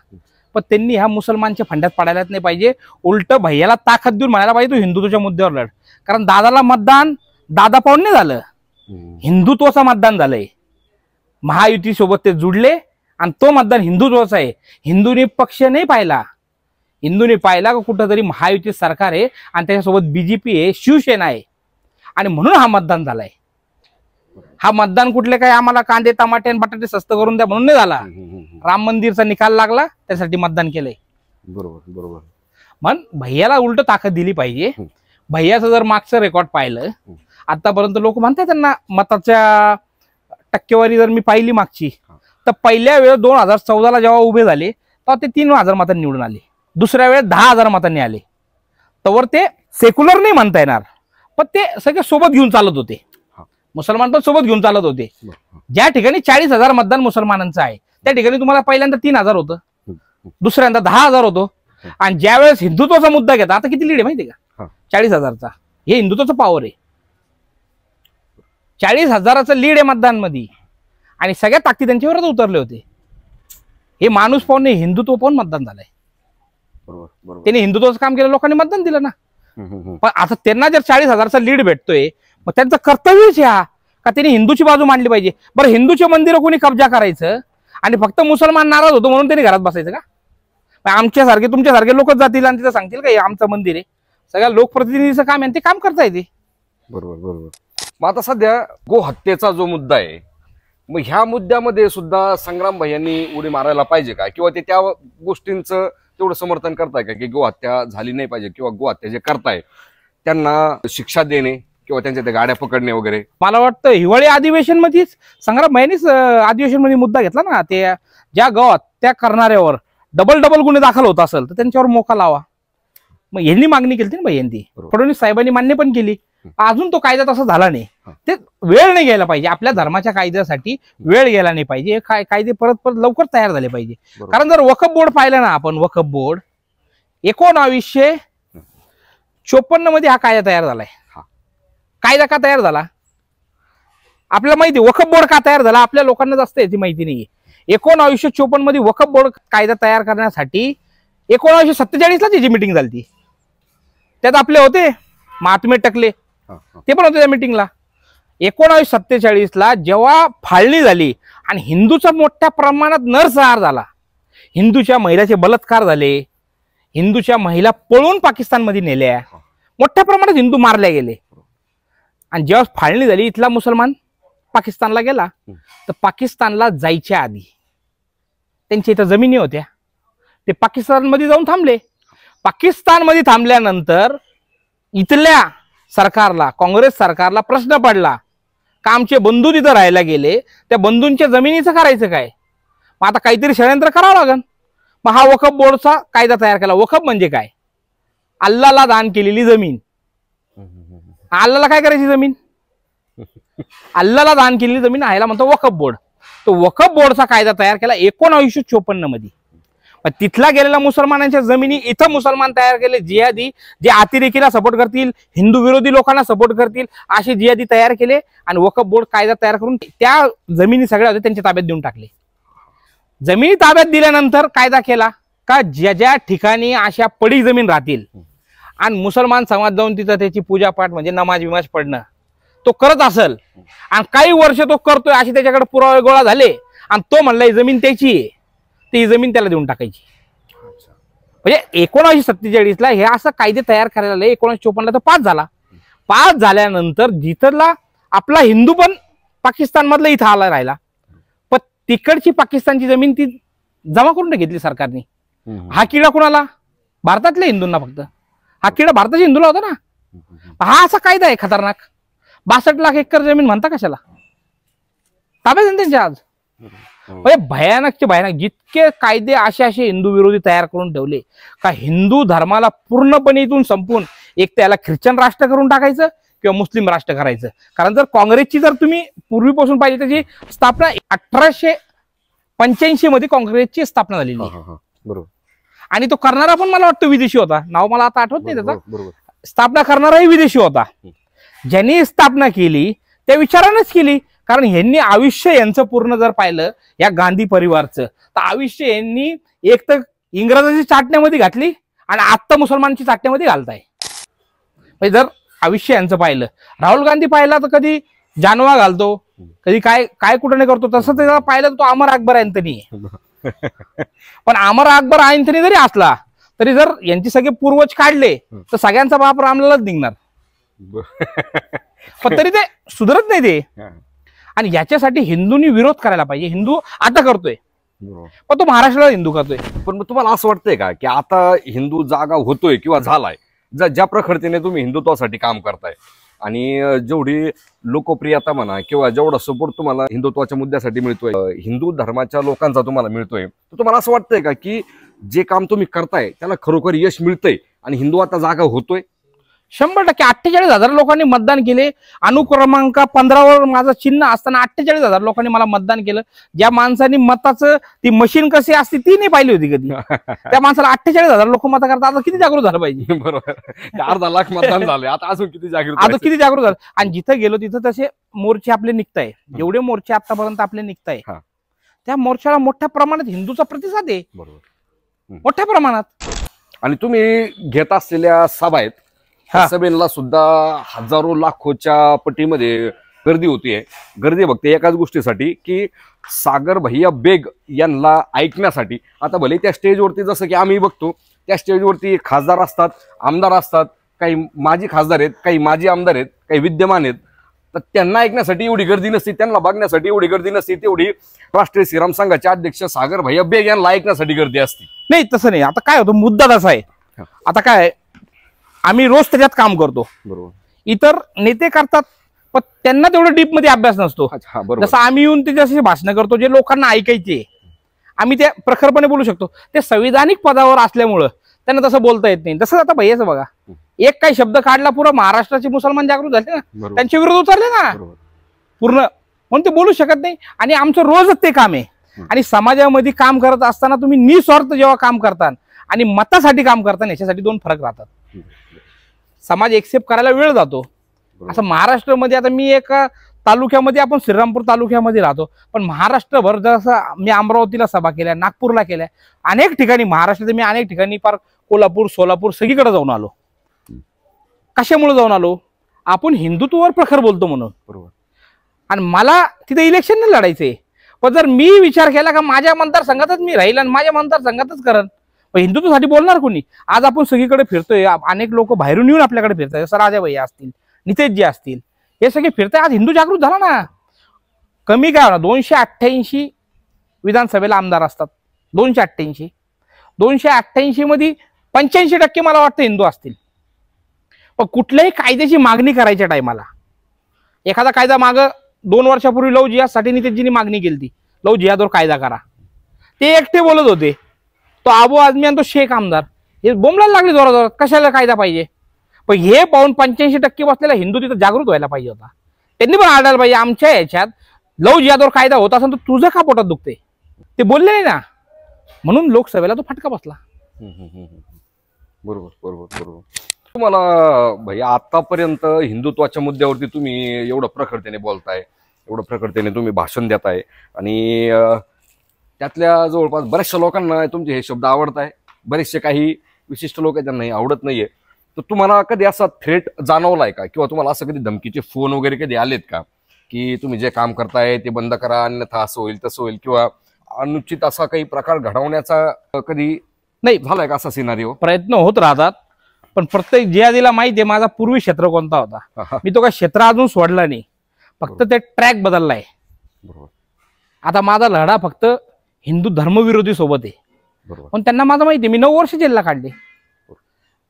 पण त्यांनी ह्या मुसलमानच्या फंड्यात पडायलाच नाही पाहिजे. उलट भैयाला ताकद देऊन म्हणायला पाहिजे तू हिंदुत्वाच्या मुद्द्यावर लढ. कारण दादाला मतदान दादा पाहून नाही झालं, हिंदुत्वाचं मतदान झालंय. महायुती सोबत ते जुडले आणि तो मतदान हिंदुत्वाचा आहे. हिंदूंनी पक्ष नाही पाहिला, हिंदूंनी पाहिला का कुठंतरी महायुती सरकार आहे आणि त्याच्यासोबत बीजेपी आहे, शिवसेना आहे, आणि म्हणून हा मतदान झालाय. हा मतदान कुठले काय आम्हाला कांदे टमाटे आणि बटाटे स्वस्त करून द्या म्हणून नाही झाला. राम मंदिरचा निकाल लागला त्यासाठी मतदान केलंय. बरोबर बरोबर. मग भैयाला उलट ताकद दिली पाहिजे. भैयाचं जर मागचं रेकॉर्ड पाहिलं आतापर्यंत लोक म्हणतात त्यांना मताच्या टक्केवारी जर मी पाहिली मागची, तर पहिल्या वेळेस 2014ला जेव्हा उभे झाले तेव्हा ते 3,000 मतांनी निवडून आले. दुसऱ्या वेळेस 10,000 मतांनी आले. तवर ते सेक्युलर नाही म्हणता येणार, पण ते सगळे सोबत घेऊन चालत होते. मुसलमान पण सोबत घेऊन चालत होते. ज्या ठिकाणी 40,000 मतदान मुसलमानांचं आहे त्या ठिकाणी तुम्हाला पहिल्यांदा 3,000 होतं, दुसऱ्यांदा 10,000 होतं. आणि ज्या वेळेस हिंदुत्वाचा मुद्दा घेता आता किती लीड आहे माहिती का? 40,000चा. हे हिंदुत्वाचं पॉवर आहे. 40,000चं लीड आहे मतदानमध्ये आणि सगळ्या ताकदी त्यांच्यावरच उतरले होते. हे माणूस पाहून नाही, हिंदुत्व पाहून मतदान झालंय. त्यांनी हिंदुत्वाचं काम केलं, लोकांनी मतदान दिलं ना. पण आता त्यांना जर 40,000चा लीड भेटतोय, मग त्यांचं कर्तव्यच आहे का त्यांनी हिंदूची बाजू मांडली पाहिजे. बरं, हिंदूचे मंदिर कोणी कब्जा करायचं आणि फक्त मुसलमान नाराज होतो म्हणून त्यांनी घरात बसायचं का? आमच्यासारखे तुमच्यासारखे लोकच जातील आणि तिथं सांगतील का हे आमचं मंदिर आहे? सगळ्या लोकप्रतिनिधीचं काम आहे, ते काम करता येते. बरोबर बरोबर. मग आता सध्या गो हत्येचा जो मुद्दा आहे, मग ह्या मुद्द्यामध्ये सुद्धा संग्राम भैयांनी उडी मारायला पाहिजे का? किंवा ते त्या गोष्टींचं तेवढं समर्थन करताय का की गो हत्या झाली नाही पाहिजे, किंवा गो हत्या जे करताय त्यांना शिक्षा देणे किंवा त्यांच्या त्या गाड्या पकडणे वगैरे? मला वाटतं हिवाळी अधिवेशन मध्येच संग्राम भैयांनीच अधिवेशन मध्ये मुद्दा घेतला ना, ते ज्या गो हत्या करणाऱ्यावर डबल गुन्हे दाखल होत असेल तर त्यांच्यावर मोका लावा. मग यांनी मागणी केली ना भैयांनी, फडणवीस साहेबांनी मान्य पण केली. अजून तो कायदा तसा झाला नाही. ते वेळ नाही घ्यायला पाहिजे. आपल्या धर्माच्या कायद्यासाठी वेळ गेला नाही पाहिजे. कायदे परत लवकर तयार झाले पाहिजे. कारण जर वक्फ बोर्ड पाहिलं ना आपण, वक्फ बोर्ड 1954 मध्ये हा कायदा तयार झालाय. कायदा का तयार झाला आपल्याला माहिती? वक्फ बोर्ड का तयार झाला आपल्या लोकांना जास्त याची माहिती नाहीये. 1954 मध्ये वक्फ बोर्ड कायदा तयार करण्यासाठी 1947 ला त्याची मीटिंग झाली. त्यात आपले होते महात्मे टकले, ते पण होते त्या मीटिंगला. 1947 ला जेव्हा फाळणी झाली आणि हिंदूचा मोठ्या प्रमाणात नरसंहार झाला, हिंदूच्या महिलाचे बलात्कार झाले, हिंदूच्या महिला पळून पाकिस्तानमध्ये नेल्या, मोठ्या प्रमाणात हिंदू मारले गेले. आणि जेव्हा फाळणी झाली, इथला मुसलमान पाकिस्तानला गेला. तर पाकिस्तानला जायच्या आधी त्यांच्या इथं जमिनी होत्या, ते पाकिस्तानमध्ये जाऊन थांबले. पाकिस्तानमध्ये थांबल्यानंतर इथल्या सरकारला, काँग्रेस सरकारला प्रश्न पडला का आमचे बंधू तिथं राहायला गेले, त्या बंधूंच्या जमिनीचं करायचं काय? मग आता काहीतरी षडयंत्र करावं लागेल. मग हा वक्फ बोर्डचा कायदा तयार केला. वक्फ म्हणजे काय? अल्लाला दान केलेली जमीन. अल्लाला काय करायची जमीन? अल्लाला दान केलेली जमीन ह्याला म्हणतो वक्फ बोर्ड. तो वक्फ बोर्डचा कायदा तयार केला 1954 मध्ये. तिथला गेलेल्या मुसलमानांच्या जमिनी इथं मुसलमान तयार केले, जिहादी, जे अतिरेकीला सपोर्ट करतील, हिंदू विरोधी लोकांना सपोर्ट करतील, असे जिहादी तयार केले. आणि वक्फ बोर्ड कायदा तयार करून त्या जमिनी सगळ्या होत्या त्यांच्या ताब्यात देऊन टाकले. जमिनी ताब्यात दिल्यानंतर कायदा केला का ज्या ज्या ठिकाणी अशा पडी जमीन राहतील आणि मुसलमान समाज जाऊन तिथं त्याची पूजापाठ म्हणजे नमाज विमाज पडणं तो करत असेल आणि काही वर्ष तो करतोय, असे त्याच्याकडे पुरावे गोळा झाले आणि तो म्हणला ही जमीन त्याची आहे, ती जमीन त्याला देऊन टाकायची. म्हणजे 1947 ला हे असं कायदे तयार करायला आले. 1954 ला तो पास झाला. पास झाल्यानंतर जिथला आपला हिंदू पण पाकिस्तान मधला इथं आला राहिला, पण तिकडची पाकिस्तानची जमीन ती जमा करून घेतली सरकारने. हा किडा कुणाला? भारतातल्या हिंदूंना फक्त. हा किडा भारताच्या हिंदूला होता ना. हा असा कायदा आहे खतरनाक. 62 लाख एकर जमीन म्हणता कशाला? ताब्यात आहे त्यांच्या आज. म्हणजे भयानकचे भयानक जितके कायदे असे हिंदू विरोधी तयार करून ठेवले का हिंदू धर्माला पूर्णपणे इथून संपून एक त्याला ख्रिश्चन राष्ट्र करून टाकायचं किंवा मुस्लिम राष्ट्र करायचं. कारण जर काँग्रेसची जर तुम्ही पूर्वीपासून पाहिजे त्याची स्थापना 1885 मध्ये काँग्रेसची स्थापना झालेली बरोबर. आणि तो करणारा पण मला वाटतं विदेशी होता. नाव मला आता आठवत नाही त्याचा. स्थापना करणाराही विदेशी होता. ज्यांनी स्थापना केली त्या विचारानेच केली. कारण यांनी आयुष्य यांचं पूर्ण जर पाहिलं या गांधी परिवारचं, तर आयुष्य यांनी एक तर इंग्रजाची चाटण्यामध्ये घातली आणि आत्ता मुसलमानची चाटण्यामध्ये घालताय. म्हणजे जर आयुष्य यांचं पाहिलं, राहुल गांधी पाहिला तर कधी जानवा घालतो, कधी काय काय कुठं नाही करतो, तसं त्याला पाहिलं तर तो अमर अकबर अँथनी आहे. पण अमर अकबर अँथनी जरी असला तरी जर यांचे सगळे पूर्वज काढले तर सगळ्यांचा बाप रामलालच निघणार. पण तरी ते सुधरत नाही ते. आणि याच्यासाठी हिंदूंनी विरोध करायला पाहिजे. हिंदू आता करतोय, पण तो महाराष्ट्राला हिंदू करतोय. पण मग तुम्हाला असं वाटतंय का की आता हिंदू जागा होतोय किंवा झालाय, ज्या प्रखरतेने तुम्ही हिंदुत्वासाठी काम करताय आणि जेवढी लोकप्रियता म्हणा किंवा जेवढा सपोर्ट तुम्हाला हिंदुत्वाच्या मुद्द्यासाठी मिळतोय, हिंदू धर्माच्या लोकांचा तुम्हाला मिळतोय, तर तुम्हाला असं वाटतंय का की जे काम तुम्ही करताय त्याला खरोखर यश मिळतंय आणि हिंदू आता जागा होतोय? 100%. 48,000 लोकांनी मतदान केले. अनुक्रमांक 15 माझं चिन्ह असताना 48,000 लोकांनी मला मतदान केलं. ज्या माणसाने मताचं ती मशीन कशी असते ती नाही पाहिली होती कधी, त्या माणसाला 48,000 लोक मत करतात. आता किती जागृत झालं पाहिजे? बरोबर. अर्धा लाख मतदान झाले, आता अजून किती जागृत, आता किती जागृत झालं. आणि जिथं गेलो तिथं तसे मोर्चे आपले निघताय. जेवढे मोर्चे आतापर्यंत आपले निघताय त्या मोर्चाला मोठ्या प्रमाणात हिंदूचा प्रतिसाद आहे. बरोबर, मोठ्या प्रमाणात. आणि तुम्ही घेत असलेल्या सभा आहेत, सभेला सुद्धा हजारो लाखोच्या पटीमध्ये गर्दी होतीये. गर्दी फक्त एकाच गोष्टीसाठी की सागर भैया बेग यांना ऐकण्यासाठी. आता भले त्या स्टेजवरती जसं की आम्ही बघतो त्या स्टेजवरती खासदार असतात, आमदार असतात, काही माजी खासदार आहेत, काही माजी आमदार आहेत, काही विद्यमान आहेत, तर त्यांना ऐकण्यासाठी एवढी गर्दी नसते, त्यांना बघण्यासाठी एवढी गर्दी नसते, तेवढी राष्ट्रीय श्रीराम संघाचे अध्यक्ष सागर भैया बेग यांना ऐकण्यासाठी गर्दी असते. नाही, तसं नाही. आता काय होतं, मुद्दा तसा आहे. आता काय आम्ही रोज त्याच्यात काम करतो, बरोबर. इतर नेते करतात पण त्यांना तेवढं डीप मध्ये अभ्यास नसतो. जसं आम्ही येऊन त्याच्याशी भाषण करतो जे लोकांना ऐकायचे, आम्ही ते प्रखरपणे बोलू शकतो. ते संविधानिक पदावर असल्यामुळं त्यांना तसं बोलता येत नाही. तसंच आता भैयाचं बघा, एक काही शब्द काढला पुरा महाराष्ट्राचे मुसलमान जागृत झाले ना, त्यांचे विरोध उतरले ना पूर्ण, म्हणून ते बोलू शकत नाही. आणि आमचं रोजच ते काम आहे. आणि समाजामध्ये काम करत असताना तुम्ही निस्वार्थ जेव्हा काम करता आणि मतासाठी काम करता याच्यासाठी दोन फरक राहतात. समाज एक्सेप्ट करायला वेळ जातो. असं महाराष्ट्रामध्ये आता मी एक तालुक्यामध्ये आपण श्रीरामपूर तालुक्यामध्ये राहतो, पण महाराष्ट्रभर जसं मी अमरावतीला सभा केल्या, नागपूरला केल्या, अनेक ठिकाणी महाराष्ट्रात मी अनेक ठिकाणी पार कोल्हापूर सोलापूर सगळीकडे जाऊन आलो. कशामुळे जाऊन आलो? आपण हिंदुत्वावर प्रखर बोलतो म्हणून. बरोबर. आणि मला तिथे इलेक्शन नाही लढायचंय, पण जर मी विचार केला का माझ्या मतदारसंघातच मी राहील आणि माझ्या मतदारसंघातच करण, पण हिंदुत्वासाठी बोलणार कोणी? आज आपण सगळीकडे फिरतोय, अनेक लोक बाहेरून येऊन आपल्याकडे फिरताय, जसं राजाभाई असतील, नितेशजी असतील, हे सगळे फिरताय. आज हिंदू जागृत झाला ना. कमी काय होणार? 288 विधानसभेला आमदार असतात. 288 मध्ये 85% मला वाटतं हिंदू असतील. पण कुठल्याही कायद्याची मागणी करायच्या टायमाला, एखादा कायदा माग 2 वर्षापूर्वी लव जिहादसाठी नितेशजींनी मागणी केली होती, लव जिहादवर कायदा करा. ते एकटे बोलत होते. तो आबू आदमी आणि तो शेख आमदार हे बोंबलायला लागले जोराजोरात, कशाला कायदा पाहिजे. पण हे पाहून 85% बसलेला हिंदू तिथं जागृत व्हायला पाहिजे होता. त्यांनी पण आढळलं पाहिजे आमच्या याच्यात लव जिहादवर कायदा होत असेल तर तुझं का पोटात दुखते. ते बोलले नाही ना, म्हणून लोकसभेला तो फटका बसला. बरोबर बरोबर बरोबर. तुम्हाला भैया आतापर्यंत हिंदुत्वाच्या मुद्द्यावरती तुम्ही एवढं प्रखरतेने बोलताय, एवढं प्रखरतेने तुम्ही भाषण देताय, आणि त्यातल्या जवळपास बऱ्याचशा लोकांना तुमचे हे शब्द आवडत आहे, बरेचसे काही विशिष्ट लोक आहेत त्यांना आवडत नाहीये. तर तुम्हाला कधी असा थ्रेट जाणवलाय का, किंवा तुम्हाला असं कधी धमकीचे फोन वगैरे कधी आलेत का, की तुम्ही जे काम करताय ते बंद करा, अन्यथा असं होईल तसं होईल, किंवा अनुचित असा काही प्रकार घडवण्याचा कधी नाही झालाय का असा सिनारिओ? प्रयत्न होत राहतात, पण प्रत्येक जिहादीला माहिती आहे माझा पूर्वी क्षेत्र कोणता होता. मी तो काय क्षेत्र अजून सोडला नाही, फक्त ते ट्रॅक बदललाय. बरोबर. आता माझा लढा फक्त हिंदू धर्मविरोधी सोबत आहे. बरोबर. पण त्यांना माझं माहिती आहे, मी 9 वर्ष जेलला काढले.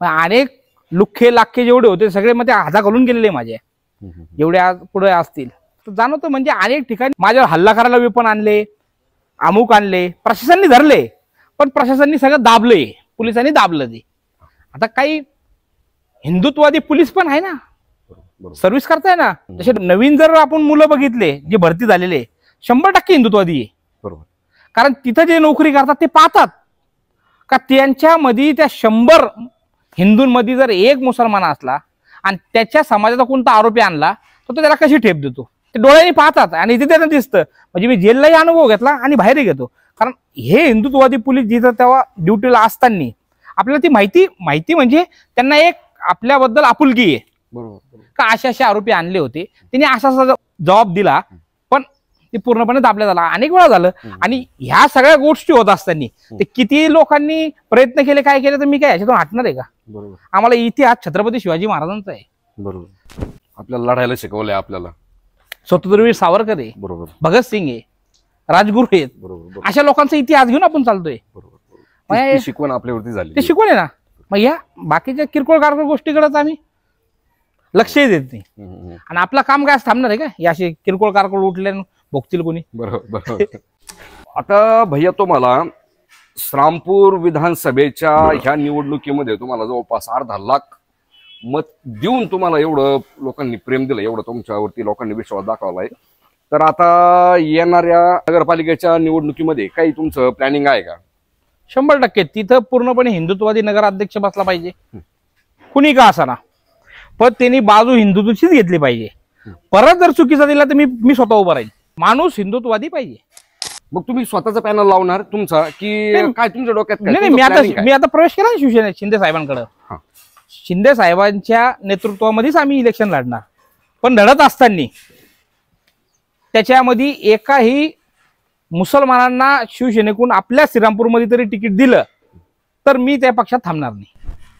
अनेक लुख्खे लाखे जेवढे होते सगळे मध्ये हाता घालून गेलेले माझे, जेवढे आज पुढे असतील. तर जाणवतं म्हणजे अनेक ठिकाणी माझ्यावर हल्ला करायला वेपन आणले, अमुक आणले, प्रशासनाने धरले, पण प्रशासनाने सगळं दाबलंय, पोलिसांनी दाबलं ते. आता काही हिंदुत्ववादी पोलीस पण आहे ना, सर्व्हिस करताय ना. जसे नवीन जर आपण मुलं बघितले जे भरती झालेले 100% हिंदुत्ववादी आहे. बरोबर. कारण तिथं जे नोकरी करतात ते पाहतात का त्यांच्यामध्ये त्या 100 हिंदूंमध्ये जर एक मुसलमान असला आणि त्याच्या समाजाचा कोणता आरोपी आणला तर तो त्याला कशी ठेप देतो, ते डोळ्यांनी पाहतात. आणि तिथे त्यांना दिसतं. म्हणजे मी जेललाही अनुभव घेतला आणि बाहेरही घेतो. कारण हे हिंदुत्ववादी पोलीस जिथं तेव्हा ड्युटीला असताना आपल्याला ती माहिती म्हणजे त्यांना एक आपल्याबद्दल आपुलकी आहे. बरोबर. का असे आरोपी आणले होते, त्यांनी असा जबाब दिला, पण ते पूर्णपणे दाबल्या झाला. अनेक वेळा झालं. आणि ह्या सगळ्या गोष्टी होत असताना ते किती लोकांनी प्रयत्न केले, काय केले, तर मी काय याच्यातून हटणार आहे का? बरोबर. आम्हाला इतिहास छत्रपती शिवाजी महाराजांचा आहे. बरोबर. आपल्याला लढायला शिकवलंय, आपल्याला स्वतंत्रवीर सावरकर आहे, बरोबर, भगतसिंग आहे, राजगुरू आहेत. बरोबर. अशा लोकांचा इतिहास घेऊन आपण चालतोय. बरोबर. शिकवण आपल्यावरती झाली, ते शिकवले ना. मग या बाकीच्या किरकोळ कारकोळ गोष्टीकडेच आम्ही लक्षही देत नाही. आणि आपलं काम काय थांबणार आहे का? याशी किरकोळ कारकोळ उठले भोगतील कोणी. बरोबर. आता भैया तुम्हाला श्रामपूर विधानसभेच्या ह्या निवडणुकीमध्ये तुम्हाला जवळपास अर्धा लाख मत देऊन तुम्हाला एवढं लोकांनी प्रेम दिलं, एवढं तुमच्यावरती लोकांनी विश्वास दाखवलाय. तर आता येणाऱ्या नगरपालिकेच्या निवडणुकीमध्ये काही तुमचं प्लॅनिंग आहे का? 100% तिथं पूर्णपणे हिंदुत्ववादी नगराध्यक्ष बसला पाहिजे, कुणी का असा ना. पण त्यांनी बाजू हिंदुत्वाचीच घेतली पाहिजे. परत जर चुकीचा दिला तर मी स्वतः उभा राहील. माणूस हिंदुत्ववादी पाहिजे. मग तुम्ही स्वतःचा पॅनल लावणार तुमचा, की काय तुमच्या डोक्यात? नाही, मी आता प्रवेश केला ना शिवसेनेत शिंदे साहेबांकडे. शिंदे साहेबांच्या नेतृत्वामध्येच आम्ही इलेक्शन लढणार. पण लढत असताना त्याच्यामध्ये एकाही मुसलमानांना शिवसेनेकडून आपल्या श्रीरामपूरमध्ये तरी तिकीट दिलं तर मी त्या पक्षात थांबणार नाही.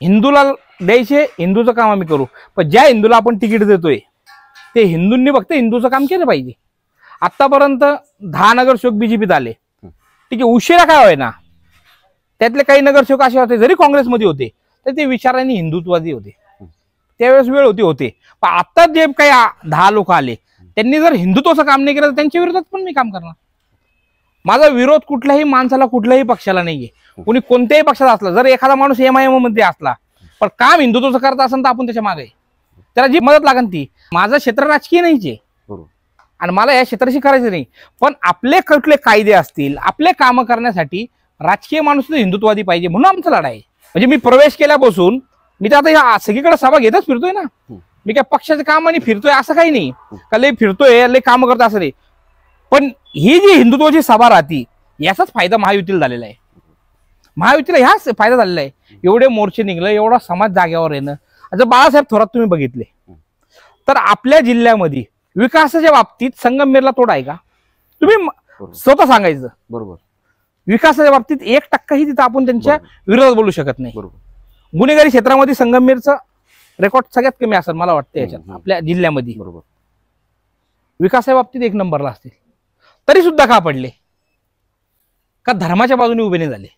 हिंदूला द्यायचे, हिंदूचं काम आम्ही करू. पण ज्या हिंदूला आपण तिकीट देतोय ते हिंदूंनी फक्त हिंदूचं काम केलं पाहिजे. आतापर्यंत 10 नगरसेवक बीजेपीत आले, ठीक आहे, उशिरा काय होय ना. त्यातले काही नगरसेवक असे होते जरी काँग्रेसमध्ये होते तर ते विचाराने हिंदुत्ववादी होते. त्यावेळेस वेळ होती. पण आता जे काही 10 लोक आले त्यांनी जर हिंदुत्वाचं काम नाही केलं तर त्यांच्या विरोधात पण मी काम करणार. माझा विरोध कुठल्याही माणसाला, कुठल्याही पक्षाला नाहीये. कुणी कोणत्याही पक्षात असला, जर एखादा माणूस MIM मध्ये असला पण काम हिंदुत्वाचं करत असेल तर आपण त्याच्या मागे, त्याला जी मदत लागेल ती. माझं क्षेत्र राजकीय नाहीचे आणि मला या क्षेत्राशी करायचं नाही. पण आपले कुठले कायदे असतील, आपले काम करण्यासाठी राजकीय माणूस हिंदुत्ववादी पाहिजे, म्हणून आमचा लढा आहे. म्हणजे मी प्रवेश केल्यापासून मी तर आता या सगळीकडे सभा घेतच फिरतोय ना. मी काय पक्षाचं काम आणि फिरतोय असं काही नाही, का लय फिरतोय लय काम करतो असं नाही. पण ही जी हिंदुत्वाची सभा राहती याचाच फायदा महायुतीला झालेला आहे. महायुतीला ह्याच फायदा झालेला आहे. एवढे मोर्चे निघलं, एवढा समाज जागेवर येणं. जर बाळासाहेब थोरात तुम्ही बघितले तर आपल्या जिल्ह्यामध्ये विकासाच्या बाबतीत संगमनेरला तोडा आहे का? तुम्ही स्वतः सांगायचं. बरोबर. विकासाच्या बाबतीत 1% तिथं आपण त्यांच्या विरोधात बोलू शकत नाही. बरोबर. गुन्हेगारी क्षेत्रामध्ये संगमनेरचं रेकॉर्ड सगळ्यात कमी असेल मला वाटतं याच्यात आपल्या जिल्ह्यामध्ये. बरोबर. विकासाच्या बाबतीत 1 नंबरला असतील. तरी सुद्धा का पडले? का धर्माच्या बाजूने उभे नाही झाले.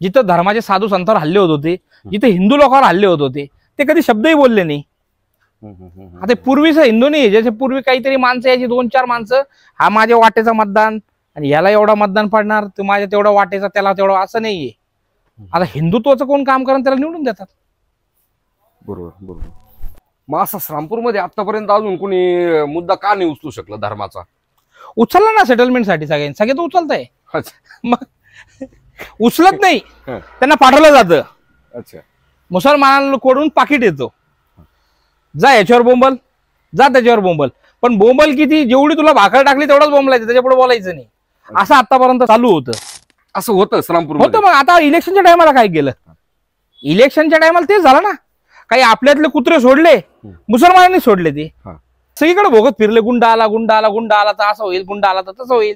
जिथं धर्माचे साधू संतांवर हल्ले होत होते, जिथे हिंदू लोकांवर हल्ले होत होते, ते कधी शब्दही बोलले नाही. आता पूर्वीच हिंदू नाही, ज्याच्या पूर्वी काहीतरी माणसं यायची 2-4 माणसं, हा माझ्या वाटेचा मतदान आणि याला एवढा मतदान पडणार, तो माझ्या तेवढा वाटेचा त्याला तेवढा, असं नाहीये. आता हिंदुत्वाचं कोण काम करून त्याला निवडून देतात. बरोबर. बरोबर. मग असं श्रामपूरमध्ये आतापर्यंत अजून कोणी मुद्दा का नाही उचलू शकला धर्माचा? उचलला ना सेटलमेंटसाठी सगळ्यांनी, सगळे तो उचलताय. मग उचलत नाही, त्यांना पाठवलं जातं. अच्छा. मुसलमानांकडून पाकिट येतो, जा याच्यावर बोंबल, जा त्याच्यावर बोंबल. पण बोंबल किती, जेवढी तुला भाकर टाकली तेवढाच बोंबलायचं, त्याच्या पुढे बोलायचं नाही. असं आतापर्यंत चालू होतं. असं होतं श्रामपूर होतं. मग आता इलेक्शनच्या टायमाला काय केलं? इलेक्शनच्या टायमाला तेच झालं ना. काही आपल्यातले कुत्रे सोडले, मुसलमानांनी सोडले. ते सगळीकडे भोगत फिरले, गुंडा आला, गुंडा आला, गुंडा आला तर असं होईल, गुंडा आला तर तसं होईल,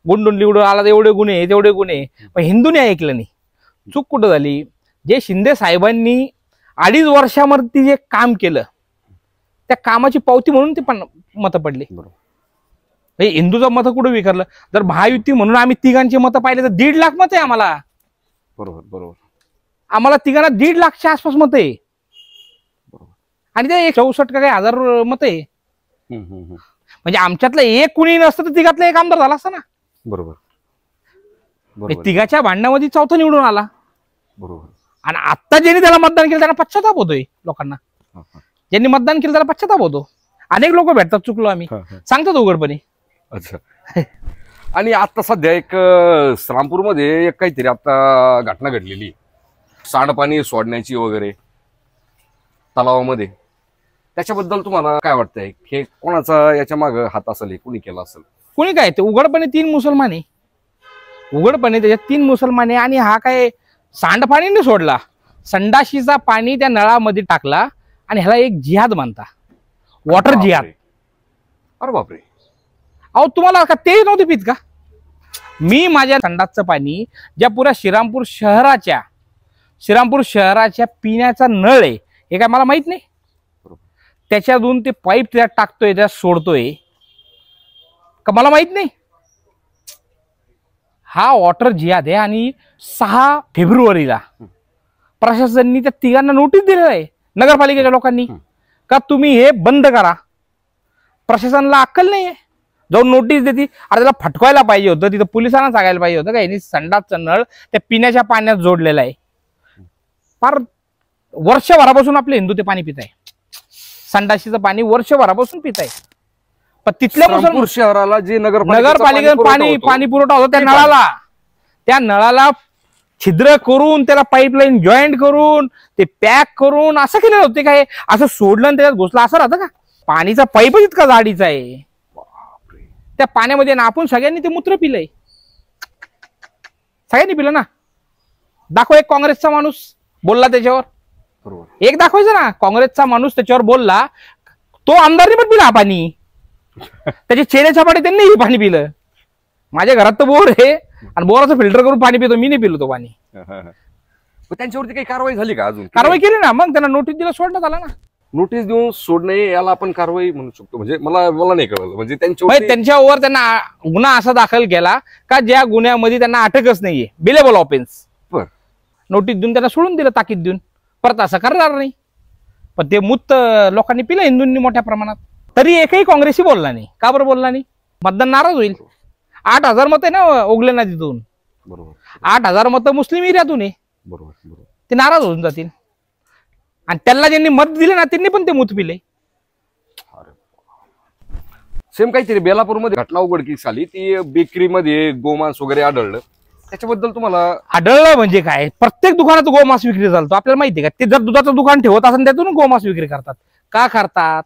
गुंडून निवडून आला तर एवढे गुन्हे तेवढे गुन्हे. पण हिंदूने ऐकलं नाही. चूक कुठं झाली? जे शिंदे साहेबांनी 2.5 वर्षामध्ये जे काम केलं त्या कामाची पावती म्हणून ते पण मतं पडले. हिंदूचं मतं कुठं विखरलं? जर महायुती म्हणून आम्ही तिघांची मतं पाहिले तर 1.5 लाख मत आहे आम्हाला. बरोबर. बरोबर. आम्हाला तिघांना 1.5 लाखच्या आसपास मत आहे. आणि ते 64 का काही हजार मत आहे. म्हणजे आमच्यातलं एक कुणी नसतं तर तिघातलं एक आमदार झाला असता ना. बरोबर. तिघाच्या भांडणामध्ये 4था निवडून आला. बरोबर. आणि आता ज्यांनी त्याला मतदान केलं त्यांना पश्चाताप होतोय. लोकांना ज्यांनी मतदान केलं त्याला पश्चाताप होतो. अनेक लोक भेटतात, चुकलो आम्ही, सांगतात उघडपणे. अच्छा. आणि आता सध्या एक श्रामपूरमध्ये एक काहीतरी आता घटना घडलेली, सांडपाणी सोडण्याची वगैरे तलावामध्ये. त्याच्याबद्दल तुम्हाला काय वाटतंय? हे कोणाचा याच्या मागे हात असेल? कुणी केला असेल? कुणी काय? ते उघडपणे 3 मुसलमान आहे. उघडपणे त्याच्यात 3 मुसलमान आहे. आणि हा काय सांडपाणी नाही सोडला, संडाशीचा पाणी त्या नळामध्ये टाकला. आणि ह्याला एक जिहाद मानता, वॉटर जिहाद. अरे बापरे. अहो तुम्हाला का ते नव्हते पित का? मी माझ्या संडासचं पाणी ज्या पुऱ्या श्रीरामपूर शहराच्या पिण्याचा नळ आहे हे काय मला माहित नाही? त्याच्यातून ते पाईप त्यात टाकतोय, त्यात सोडतोय का मला माहित नाही? हा वॉटर जिहाद आहे. आणि 6 फेब्रुवारीला प्रशासनाने त्या तिघांना नोटीस दिलेलं आहे, नगरपालिकेच्या लोकांनी, का तुम्ही हे बंद करा. प्रशासनाला अक्कल नाहीये, जाऊन नोटीस देते. अरे त्याला फटकवायला पाहिजे होतं, तिथं पोलिसांना सांगायला पाहिजे होतं का यांनी संडासचं नळ त्या पिण्याच्या पाण्यात जोडलेला आहे. फार वर्षभरापासून आपले हिंदू ते पाणी पित आहे, संडाशीचं पाणी वर्षभरापासून पित आहे. पण तिथल्या मुसलमान शहराला जे नगरपालिकेचं पाणी पुरवठा होता त्या नळाला छिद्र करून त्याला पाईपलाईन जॉईंट करून ते पॅक करून असं केलेलं होते. काय असं सोडलं आणि त्याच्यात घुसलं असं राहतं का? पाणीचा पाईपच इतका जाडीचा आहे. त्या पाण्यामध्ये ना आपण सगळ्यांनी ते मूत्र पिलंय, सगळ्यांनी पिलं ना. दाखव एक काँग्रेसचा माणूस बोलला त्याच्यावर, एक दाखवायचं ना. काँग्रेसचा माणूस त्याच्यावर बोलला, तो आमदारने पण पिला हा पाणी, त्याचे चेहऱ्याच्या पाठी त्यांनी हे पाणी पिलं. माझ्या घरात तर बोर आहे आणि बोराचं फिल्टर करून पाणी पितो, मी नाही पिलो तो पाणी. त्यांच्यावरती काही कारवाई झाली का? अजून कारवाई केली ना, मग त्यांना नोटीस दिला, सोडण्यात आला ना. नोटीस देऊन सोडणे याला आपण कारवाई म्हणू शकतो? म्हणजे मला नाही कळलं. म्हणजे त्यांच्यावर त्यांना गुन्हा असा दाखल केला का ज्या गुन्ह्यामध्ये त्यांना अटकच नाहीये, बिलेबल ऑफेन्स. नोटीस देऊन त्यांना सोडून दिलं, ताकीद देऊन. परत असं करणार नाही. पण ते मूत लोकांनी पिलं हिंदूंनी मोठ्या प्रमाणात. तरी एकही काँग्रेसी बोलला नाही. का बरं बोलला नाही? मतदान नाराज होईल. 8,000 मत आहे ना ओगले ना तिथून. 8,000 मत मुस्लिम एरियातून आहे. ते नाराज होऊन जातील. आणि त्यांना ज्यांनी मत दिले ना त्यांनी पण ते मूत पिले. सेम काहीतरी बेलापूरमध्ये घटना उघडकीस आली, ती बेकरीमध्ये गोमांस वगैरे आढळलं. त्याच्याबद्दल तुम्हाला? आढळलं म्हणजे काय? प्रत्येक दुकानात गोमांस विक्री चालतो, आपल्याला माहिती आहे का? ते जर दुधाचं दुकान ठेवत असेल त्यातून गोमांस विक्री करतात. का करतात?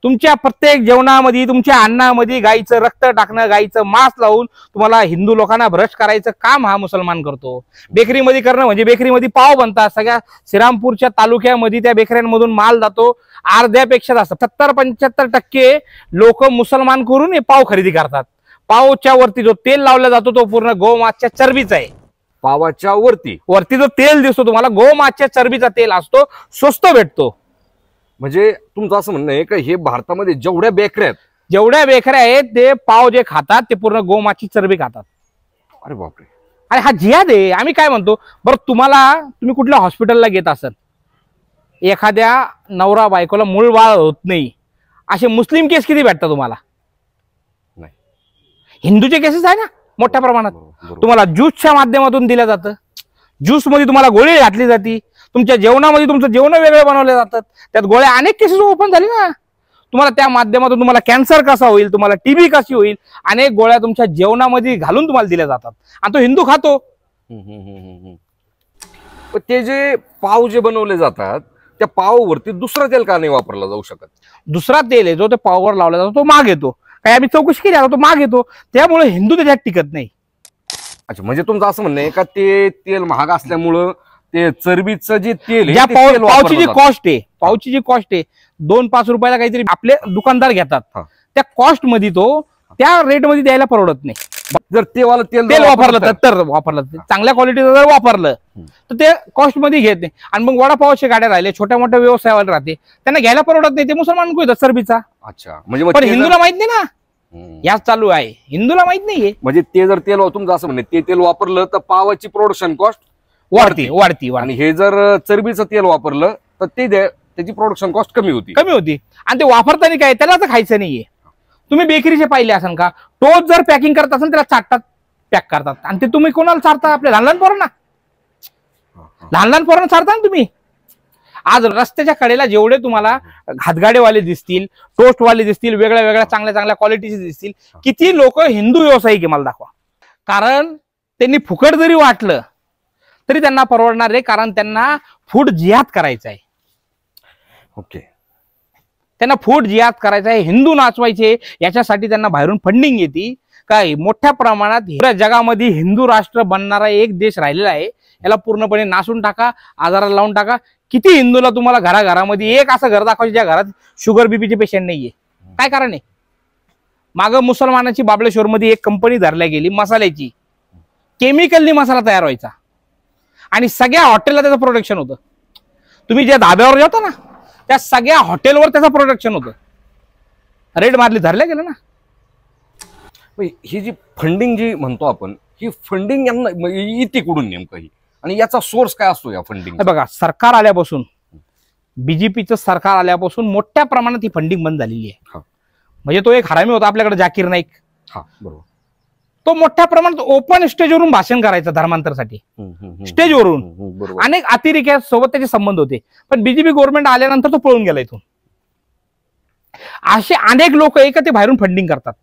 तुमच्या प्रत्येक जेवणामध्ये, तुमच्या अन्नामध्ये गाईचं रक्त टाकणं, गाईचं मांस लावून तुम्हाला हिंदू लोकांना भ्रष्ट करायचं काम हा मुसलमान करतो. बेकरीमध्ये करणं म्हणजे बेकरीमध्ये पाव बनतात. सगळ्या श्रीरामपूरच्या तालुक्यामध्ये त्या बेकऱ्यांमधून माल जातो. अर्ध्यापेक्षा जास्त 70-75% लोक मुसलमान करून हे पाव खरेदी करतात. पावच्या वरती जो तेल लावला जातो तो पूर्ण गोमांसच्या चरबीचा आहे. पावाच्या वरती जो तेल दिसतो तुम्हाला गोमांसच्या चरबीचा तेल असतो, स्वस्त भेटतो. म्हणजे तुमचं असं म्हणणं आहे का हे भारतामध्ये जेवढ्या बेकऱ्या आहेत ते पाव जे खातात ते पूर्ण गोमांसची चरबी खातात. अरे बापरे. अरे हा जिहाद आहे. आम्ही काय म्हणतो बरं, तुम्ही कुठल्या हॉस्पिटलला घेत असाल, एखाद्या नवरा बायकोला मूळ बाळ होत नाही असे मुस्लिम केस किती भेटतात तुम्हाला? नाही. हिंदूचे केसेस आहे ना मोठ्या प्रमाणात. बरोबर. तुम्हाला ज्यूसच्या माध्यमातून दिलं जातं. ज्यूस मध्ये तुम्हाला गोळी घातली जाते. तुमच्या जेवणामध्ये तुमचं जेवण वेगळं बनवले जातात. त्यात गोळ्या अनेक केसेस ओपन झाली ना. तुम्हाला त्या माध्यमातून तुम्हाला कॅन्सर कसा होईल, तुम्हाला टीबी कशी होईल, अनेक गोळ्या तुमच्या जेवणामध्ये घालून तुम्हाला दिल्या जातात आणि तो हिंदू खातो. ते जे पाव जे बनवले जातात त्या पावावरती दुसरं तेल का नाही वापरलं जाऊ शकत? दुसरा तेल आहे जो त्या पावावर लावला जातो तो माग येतो. काय आम्ही चौकशी केली आता, तो माग येतो. त्यामुळे हिंदू त्याच्यात टिकत नाही. अच्छा, म्हणजे तुमचं असं म्हणणं आहे का ते तेल महाग असल्यामुळं ते चरबीचं जे तेल ज्या पावची जी कॉस्ट आहे 2-5 रुपयाला काहीतरी आपले दुकानदार घेतात, त्या कॉस्ट मध्ये तो त्या रेट मध्ये द्यायला परवडत नाही. जर तेल वापरलं तर चांगल्या क्वालिटीचं जर वापरलं तर ते कॉस्ट मध्ये घेत नाही. आणि मग वडापावच्या गाड्या राहिले, छोट्या मोठ्या व्यवसायावर राहते, त्यांना घ्यायला परवडत नाही. ते मुसलमान घेतात चरबीचा. अच्छा, म्हणजे पण हिंदूला माहित नाही ना याच चालू आहे. हिंदूला माहित नाहीये. म्हणजे ते जर तेल तुमचं असं म्हणणे ते तेल वापरलं तर पावाची प्रोडक्शन कॉस्ट वाढती. आणि हे जर चरबीचं तेल वापरलं तर त्याची प्रोडक्शन कॉस्ट कमी होती. आणि ते वापरताना काय त्याला तर खायचं नाहीये. तुम्ही बेकरीचे पाहिले असाल का, टोस्ट जर पॅकिंग करत असाल त्याला चाटतात, पॅक करतात. आणि ते तुम्ही कोणाला चारता? आपल्या लहान लहान पोरांना चारता ना तुम्ही. आज रस्त्याच्या कडेला जेवढे तुम्हाला हातगाडेवाले दिसतील, टोस्टवाले दिसतील, वेगळ्या चांगल्या क्वालिटीचे दिसतील, किती लोक हिंदू व्यावसायिक आहे मला दाखवा. कारण त्यांनी फुकट जरी वाटलं तरी त्यांना परवडणार आहे, कारण त्यांना फूड जिहाद करायचं आहे. ओके, त्यांना फूड जिहाद करायचं आहे, हिंदू नाचवायचे. याच्यासाठी त्यांना बाहेरून फंडिंग येते. काय मोठ्या प्रमाणात जगामध्ये हिंदू राष्ट्र बनणारा एक देश राहिलेला आहे. याला पूर्णपणे नासून टाका, आजाराला लावून टाका. किती हिंदूला तुम्हाला घराघरामध्ये एक असं घर दाखवायचे ज्या घरात शुगर बीपीचे पेशंट नाहीये? काय कारण आहे? मागं मुसलमानाची बाबळेश्वरमध्ये एक कंपनी धरल्या गेली मसाल्याची, केमिकलनी मसाला तयार व्हायचा आणि सगळ्या हॉटेलला त्याचं प्रोडक्शन होतं. तुम्ही ज्या धाब्यावर जाता ना त्या सगळ्या हॉटेलवर त्याचं प्रोडक्शन होतं. रेड मारली, धरल्या गेलं ना. ही जी फंडिंग जी म्हणतो आपण, ही फंडिंग यांना येते कुठून नेमकं ही, आणि याचा सोर्स काय असतो या फंडिंग? बघा, सरकार आल्यापासून, बीजेपीचं सरकार आल्यापासून मोठ्या प्रमाणात ही फंडिंग बंद झालेली आहे. म्हणजे तो एक हरामी होता आपल्याकडे, जाकीर नाईक. बरोबर. तो मोठ्या प्रमाणात ओपन स्टेजवरून भाषण करायचं धर्मांतरासाठी, स्टेजवरून. अनेक अतिरेक्यासोबत त्याचे संबंध होते. पण बीजेपी गव्हर्नमेंट आल्यानंतर तो पळून गेला इथून. असे अनेक लोक एक ते बाहेरून फंडिंग करतात.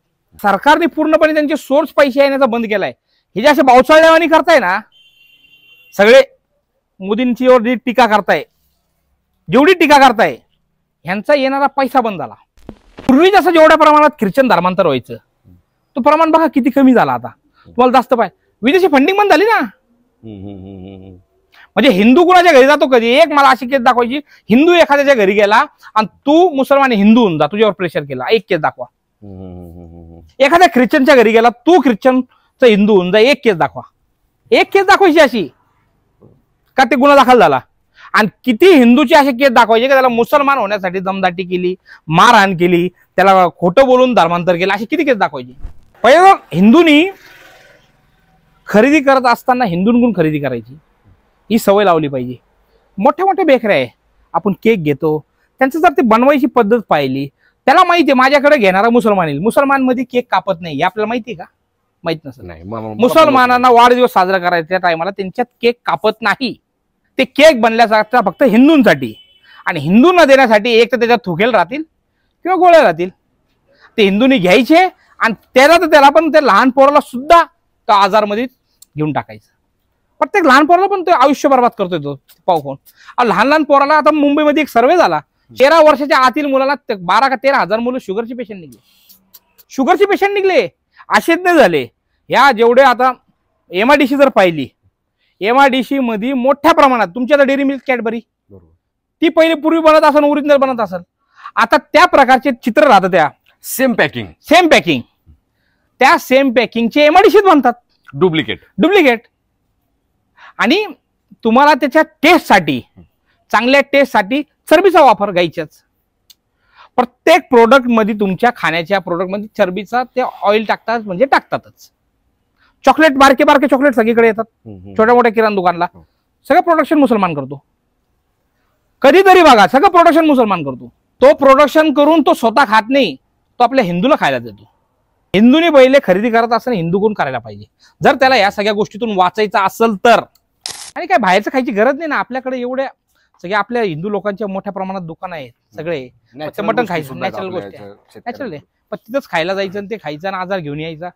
सरकारने पूर्णपणे त्यांचे सोर्स पैसे येण्याचा बंद केलाय. हे जे असे बावचाळल्यावानी करताय ना सगळे, मोदींची जी टीका करताय, जेवढी टीका करताय, ह्यांचा येणारा पैसा बंद झाला. पूर्वी जसं जेवढ्या प्रमाणात ख्रिश्चन धर्मांतर व्हायचं तो प्रमाण बघा किती कमी झाला. आता तुम्हाला जास्त पाहिजे, विदेशी फंडिंग बंद झाली ना. म्हणजे हिंदू कुणाच्या घरी जातो कधी? एक मला अशी केस दाखवायची, हिंदू एखाद्याच्या घरी गेला आणि तू मुसलमान हिंदू होऊन जा, तुझ्यावर प्रेशर केला, एक केस दाखवा. एखाद्या ख्रिश्चनच्या घरी गेला, तू ख्रिश्चनचा हिंदू होऊन जा, एक केस दाखवा. एक केस दाखवायची अशी का ते गुन्हा दाखल झाला. आणि किती हिंदूची असे केस दाखवायचे का त्याला मुसलमान होण्यासाठी दमदाटी केली, मारहाण केली, त्याला खोटं बोलून धर्मांतर केलं, अशी किती केस दाखवायची. पहिले हिंदूंनी खरेदी करत असताना हिंदूंकडून खरेदी करायची ही सवय लावली पाहिजे. मोठ्या मोठ्या बेकऱ्या आहे, आपण केक घेतो, त्यांचं जर ते बनवायची पद्धत पाहिली, त्याला माहिती आहे माझ्याकडे घेणारा मुसलमान येईल. मुसलमान मध्ये केक कापत नाही, हे आपल्याला माहिती आहे का? माहित नसेल. मुसलमानांना वाढदिवस साजरा करायच्या टायमाला त्यांच्यात केक कापत नाही. ते केक बनल्यासारखा फक्त हिंदूंसाठी, आणि हिंदूंना देण्यासाठी एक तर त्याच्यात थुकेल राहतील किंवा गोळ्या राहतील. ते हिंदूंनी घ्यायचे आणि त्याला पण त्या लहान पोराला सुद्धा त्या आजारमध्ये घेऊन टाकायचं. प्रत्येक लहान पोराला पण ते आयुष्य बर्बाद करतोय तो पाव खाऊन. लहान लहान पोराला आता मुंबईमध्ये एक सर्वे झाला, 13 वर्षाच्या आतील मुलाला 12 का 13,000 मुलं शुगरचे पेशंट निघले. शुगरचे पेशंट निघले, अशेज्ञ झाले. ह्या जेवढे आता MIDC जर पाहिली, MIDC मध्ये मोठ्या प्रमाणात तुमच्या डेअरी मिल्क कॅडबरी ती पहिले पूर्वी बनत असेल, ओरिजिनल बनत असेल, आता त्या प्रकारचे चित्र राहतात. त्या सेम पॅकिंग त्या सेम पॅकिंगचे MIDC बनतात, डुप्लिकेट. आणि तुम्हाला त्याच्या टेस्टसाठी, चांगल्या टेस्टसाठी चरबीचा वापर गाईच्याच. प्रत्येक प्रोडक्ट मध्ये, तुमच्या खाण्याच्या प्रोडक्ट मध्ये चरबीचा ते ऑइल टाकतात, म्हणजे टाकतातच. चॉकलेट, बारके बारके चॉकलेट सगळीकडे येतात, छोट्या मोठ्या किराणा दुकानला. सगळं प्रोडक्शन मुसलमान करतो. कधीतरी बघा, सगळं प्रोडक्शन मुसलमान करतो. तो प्रोडक्शन करून तो स्वतः खात नाही, तो आपल्या हिंदूला खायला देतो. हिंदूने बैले खरेदी करत असताना हिंदूकडून करायला पाहिजे, जर त्याला या सगळ्या गोष्टीतून वाचायचं असेल तर. आणि काय बाहेरचं खायची गरज नाही ना, आपल्याकडे एवढ्या सगळ्या आपल्या हिंदू लोकांच्या मोठ्या प्रमाणात दुकान आहेत सगळे. मटण खायचं, नॅचरल गोष्ट आहे, नॅचरल आहे. पण तिथंच खायला जायचं आणि ते खायचं आणि आजार घेऊन यायचा.